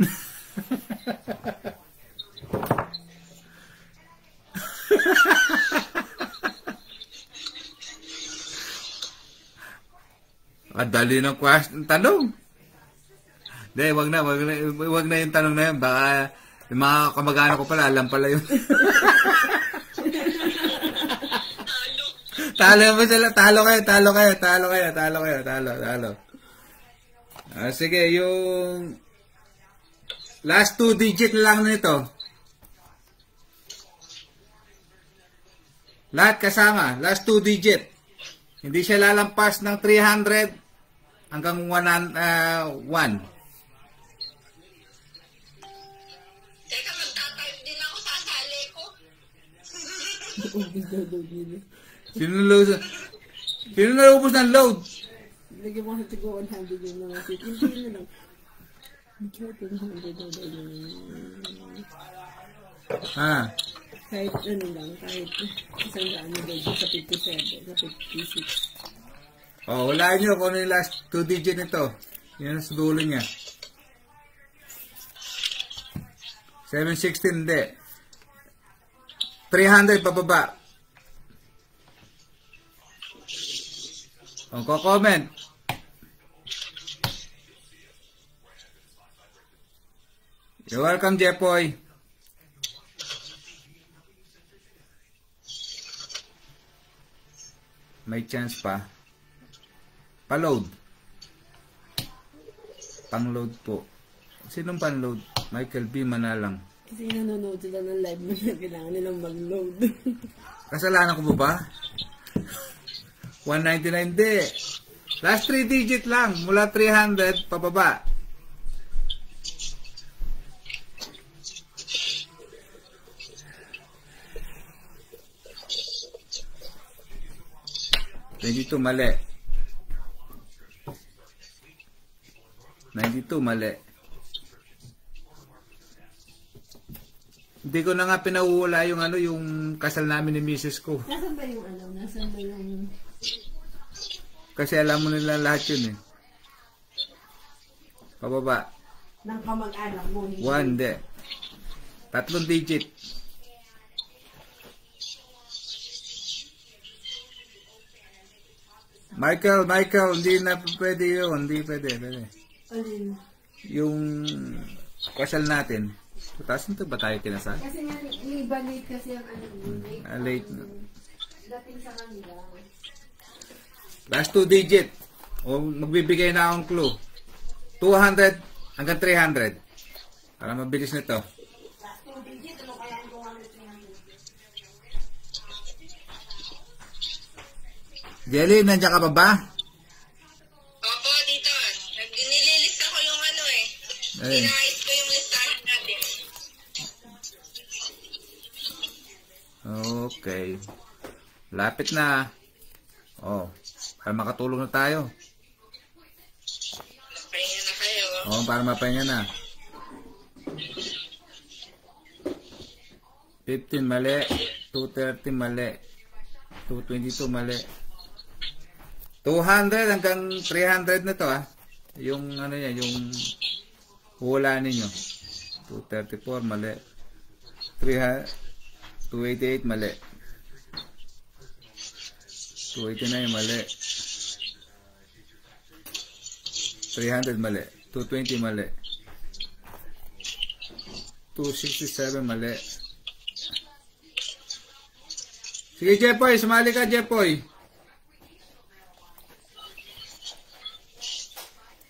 Dali ng tanong. Hindi, wag na yung tanong na yun. Baka yung mga kamag-anak ko pala, alam pala yun. Talo mo sila, talo kayo. Sige, yung last 2 digit na lang nito. Lahat kasama. Last 2 digit. Hindi siya lalampas ng 300 hanggang 1. Teka, magtatype din ako, sasali ko. Sino naubos ng load? Lagyan mo kasi ko 100 yung mga seat. Hindi na lang. Ha? Kahit ano lang, kahit isang daan na doon sa 57, sa 56. Oh, wala nyo kung ano yung last 2 digit nito. Yan sa dulo niya. 716, hindi. 300 pababa. O, comment. You're welcome, Jepoy. May chance pa. Pa-load. Pang-load po. Sinong pan-load? Michael B. Manalang. Kasi nanonood sila ng live mo na kailangan nilang mag-load. Kasalanan ko ba? 199 di. Last 3 digit lang. Mula 300 pababa. Dito mali. 92 mali. Hindi ko na nga pinauula yung ano, yung kasal namin ni misis ko. Nasaan ba yung ano? Nasaan ba yung... Kasi alam mo nila lahat yun eh. Pababa. Nang kamag-anak mo. 1, hindi. 3 digit. Michael, hindi na pwede yun. Hindi pwede. Alin? Yung kasal natin. 2002 ba tayo kinasal? Kasi nga, late kasi ang ano, Late. dating sa kanila. Last 2 digit. O magbibigay na akong clue. 200 hanggang 300. Para mabilis nito. Jelly, nandiyan ka pa ba? Opo, dito. Nililista ko yung ano eh. Ayun. Inayos ko yung listahan natin. Okay. Lapit na. Oh, para makatulog na tayo. Pahinga na kayo. Oh, para mapahinga na. 15 mali. 230 mali. 222 mali. 200 hanggang 300 na to ah. Yung ano yan, yung hula ninyo. 234 mali. 288 mali. 289 mali. 300 mali. 220 mali. 267 mali. Sige Jepoy, sumali ka Jepoy.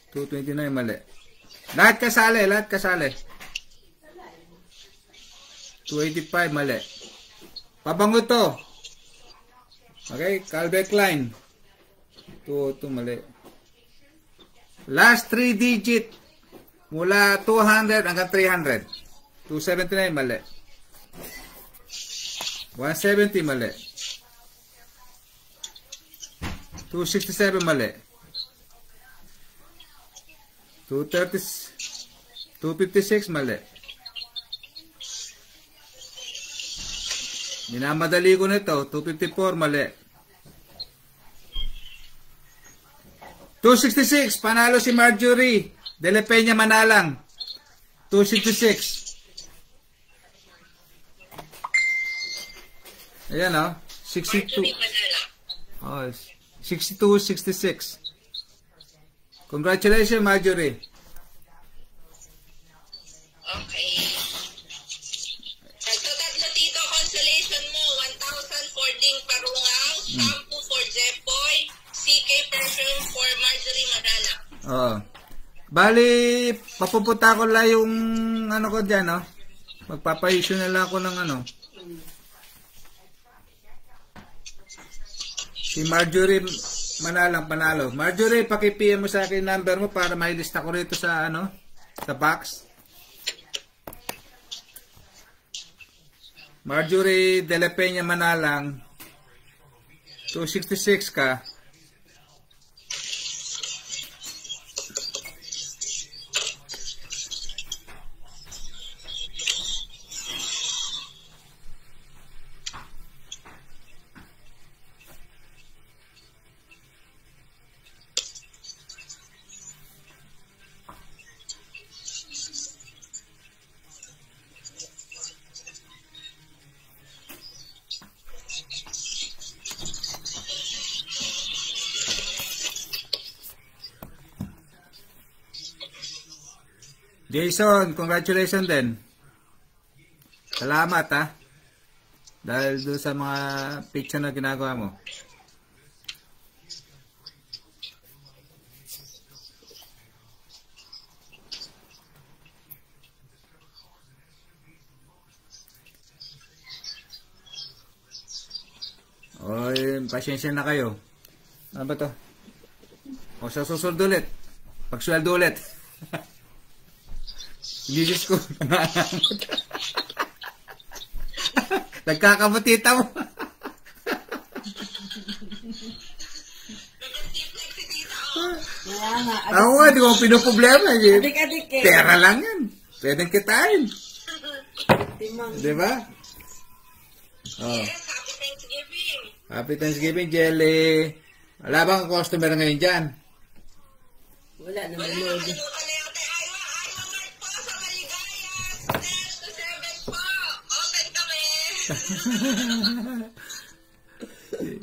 229 mali. Lahat kasali, lahat kasali. 285 mali. Pabango to. Okay, Calvin Klein. 202 mali. Last 3 digit mula 200 hanggang 300. 279 mali. 170 mali. 267 mali. 256 mali. Minamadali ko nito. 254 mali. 266 panalo si Marjorie De La Peña Manalang. 266. Ayan o. 62. Oh, 62-66. Congratulations, Marjorie. Okay. Tatlo dito, consolation mo, 1,000 for Ding Parungaw, shampoo for Jepoy, CK perfume for Marjorie Manala. Oh. Bali, papupunta ko lang yung ano ko dyan, no? Magpapaisyo na lang ako ng ano. Si Marjorie Manalang panalo. Marjorie, paki-PM mo sa akin yung number mo para mailista ko rito sa ano, sa box. Marjorie De La Peña Manalang. 266 ka. Jason, congratulations din. Salamat ha. Dahil doon sa mga picture na ginagawa mo. Oy, pasensya na kayo. Ano ba to? O sa susunod ulit. Pagsweldo ulit. Bisis ko. Nagkakamutita mo. Ako nga, di ko pinuproblema. Adik-adik eh. Pera lang yan. Pwedeng kitain. Diba? Oh. Happy Thanksgiving. Happy Thanksgiving, Jelly. Wala bang customer ngayon dyan? Wala naman Wala, Lord. ano ka na yung Aywa Mart po sa Maligayas. 10 to 7 po. Open kami.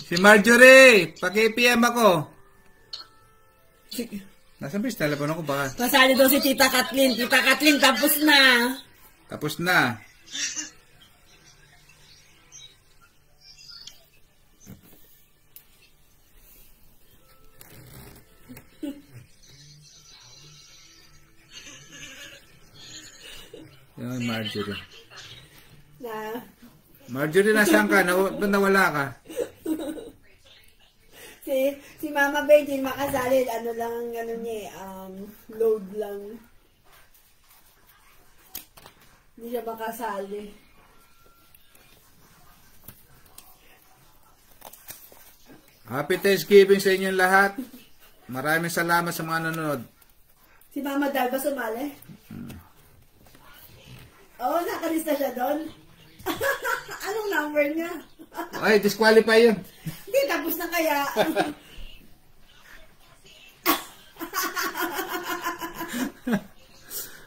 Si Marjorie, paki-PM ako. Nasaan ba yung telepono ko baka? Pasali daw si Tita Kathleen. Tita Kathleen, tapos na. Tapos na. Yung Marjorie. Na. Marjorie, nasaan ka? Nawala ka. Si Mama Beijing makasali, ano lang, ano niya, load lang. Hindi siya makasali. Happy Thanksgiving sa inyong lahat. Maraming salamat sa mga nanonood. Si Mama Dal ba sumali? Oo, nakalista siya doon. Anong number niya? Ay, disqualify yun. Hindi, tapos na kaya.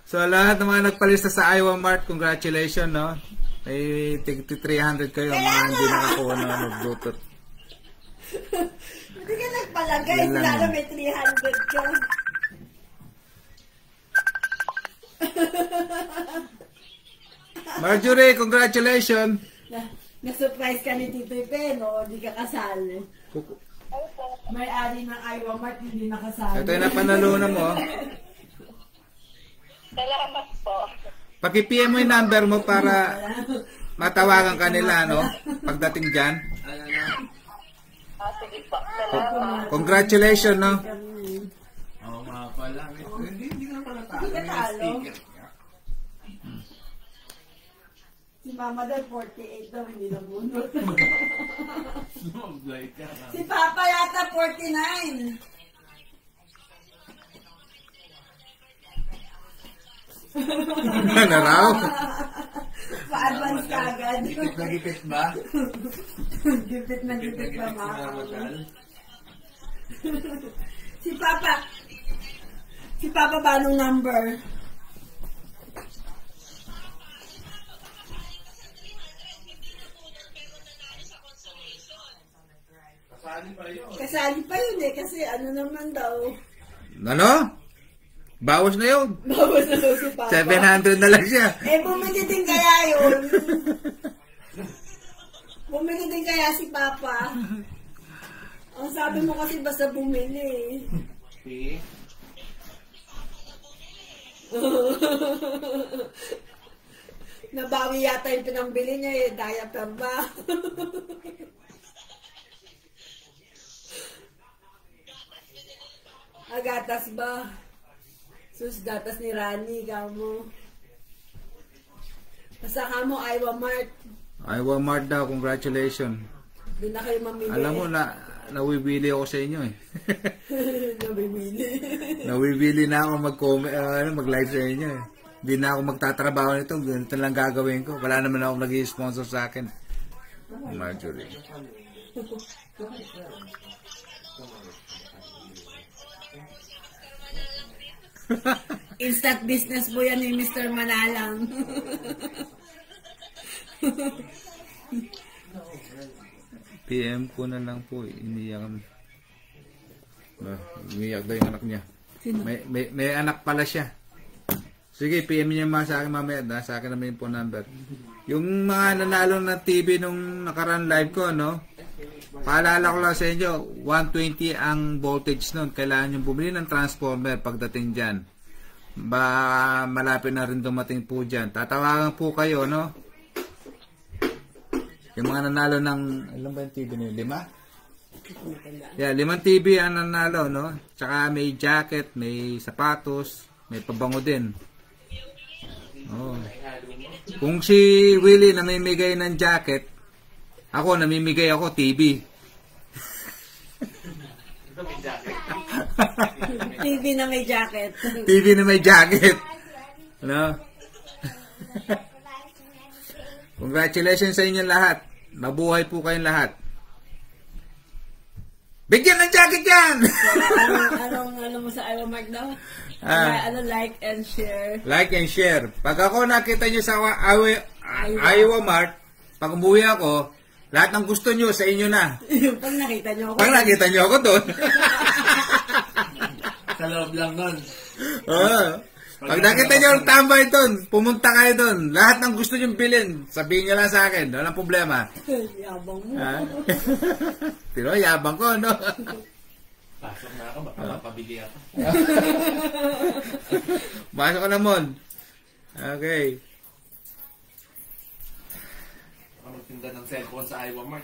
So, lahat ng mga nagpalista sa Iowa Mart, congratulations, no? May 300 kayo, mga hindi nakakuha na mag-bluetooth. Hindi ka nagpalagay, Yun lang. lalo may 300 ka. Marjorie, congratulations! Na-surprise ka ni Tito Ipe, no? Hindi ka kasali. May-ari ng Iowa Mart, hindi nakasali. Ito yung napanalunan mo. Salamat po. Paki-PM mo yung number mo para matawagan ka nila, no? Pagdating dyan. Sige po. Salamat. Congratulations, no? Oo nga pala. Hindi nga pala talo. Hindi ka May talo. sticker. Si Mama Dal, 48 daw, hindi nabunod. Mag-blind ka. Si Papa yata, 49. Ano raw? Pa-advance ka agad. Gipit na gipit ba? Gipit na gipit pa, Si Mama. Mama Dal. Si Papa ba anong number? Kasali pa yun. Kasali pa yun eh, kasi ano naman daw. Ano? Bawas na yun. Bawas na daw si Papa. 700 na lang siya. Eh, bumili din kaya yun. Bumili din kaya si Papa. Ang sabi mo kasi basta bumili. See? Nabawi yata yung pinambili niya eh. Diaper ba? Gatas ba? Sus, gatas ni Rani, kamo. Basta kamo, Iowa Mart. Iowa Mart daw, congratulations. Doon na kayo mamili. Alam mo, nawibili ako sa inyo eh. Nabibili. Nawibili na ako mag-live sa inyo eh. Hindi na ako magtatrabaho nito. Ganito lang gagawin ko. Wala naman ako nag-i-sponsor sa akin. Marjorie. Instant business po yan ni Mr. Manalang. PM ko na lang po. Iniyak daw yung anak niya. May anak pala siya. Sige, PM niya sa akin mamaya. Sa akin naman yung phone number. Yung mga nanalo na TV nung nakaraan live ko, no? Paalala ko lang sa inyo, 120 ang voltage nun. Kailangan yung bumili ng transformer pagdating dyan. Malapit na rin dumating po dyan. Tatawagan po kayo, no? Yung mga nanalo ng, ilan ba yung TV nyo? 5? Yeah, 5 TV ang nanalo, no? Tsaka may jacket, may sapatos, may pabango din. Oh. Kung si Willie namimigay ng jacket, ako namimigay ako TV. TV na may jacket. TV na may jacket. No? Congratulations sa inyo lahat. Mabuhay po kayong lahat. Bigyan ng jacket yan! Anong mo sa Iowa Mart daw? Ah. Like and share. Like and share. Pag ako nakita nyo sa Iowa Mart, pag umuwi ako, lahat ng gusto nyo sa inyo na. Pag nakita nyo ako. Pag nakita nyo ako doon. Sa loob lang nun. Oo. Pag nakita nyo ang tambay doon, pumunta kayo doon. Lahat ng gusto nyo bilhin, sabihin nyo lang sa akin. Walang problema. Yabang mo. Pero yabang ko, no? Pasok na ako, baka mapabili ako. Masok ka na, Mon. Okay. Baka magtinda ng cellphone sa Iowa Mart.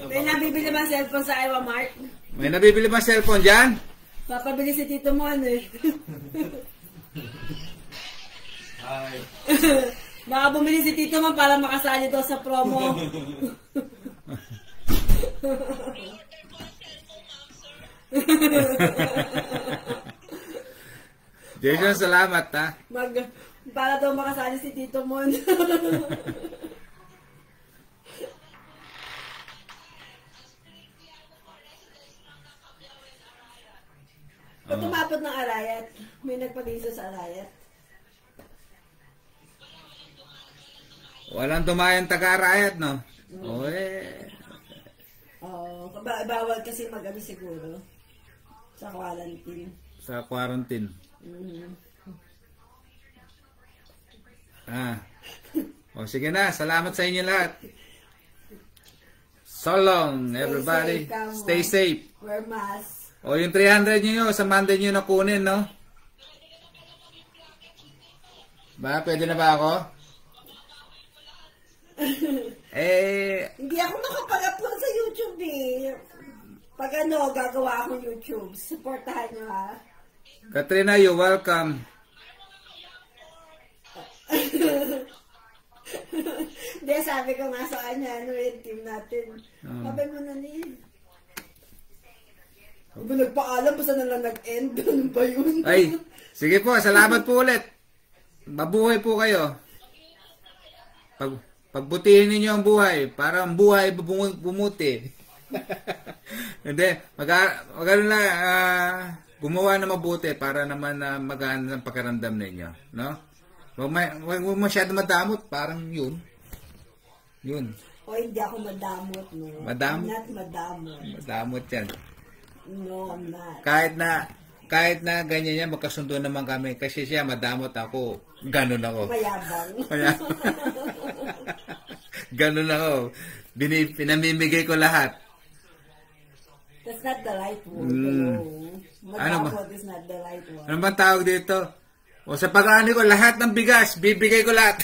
May nabibili ba cellphone sa Iowa Mart? May nabibili ba cellphone dyan? Papabili si Tito Mon eh. Ay. Baka bumili si Tito Mon para makasali daw sa promo. Jason, salamat ha. Para daw makasali si Tito Mon. Pag tumapot ng Arayat, may nagpag-iso sa Arayat. Walang tumayang taga-Arayat, no? Oo, bawal kasi mag-ano siguro. Sa quarantine. Sa quarantine. O sige na, salamat sa inyo lahat. So long, everybody. Stay safe. Wear mask. O yung 300 nyo, sa Monday nyo na kunin, no? Ba, pwede na ba ako? Hindi ako nakapag-upload sa YouTube eh. Pag gagawa akong YouTube. Supportahan nyo ha. Katrina, you're welcome. Hindi, sabi ko nga sa kanya, yung team natin. Sabi mo na niya. Sabi nagpaalam, basta na lang nag-end. Ano ba yun? Ay, sige po, salamat po ulit. Mabuhay po kayo. Pagbutihin ninyo ang buhay para ang buhay bumuti. Hindi, magano na gumawa na mabuti para naman magaan ang pakiramdam ninyo, no? Huwag masyado madamot, parang yun. O hindi ako madamot, no? Madamot? I'm not madamot. Madamot yan. No, I'm not. Kahit na ganyan yan, magkasundo naman kami. Kasi siya madamot ako, ganun ako. Mayabang. Ganun ako. Pinamimigay ko lahat. That's not the right word. Madamot is not the right word. Ano ba tawag dito? O sa pag-aani ko, lahat ng bigas, bibigay ko lahat.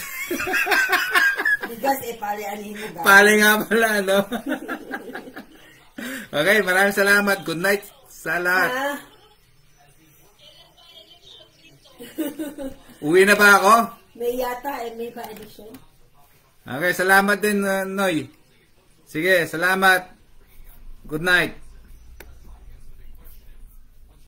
Bigas palianin mo ba? Pali nga pala, no? Okay, maraming salamat. Good night sa lahat. Uwi na ba ako? May yata may pa-edition. Okay, salamat din, Noy. Sige, salamat. Good night.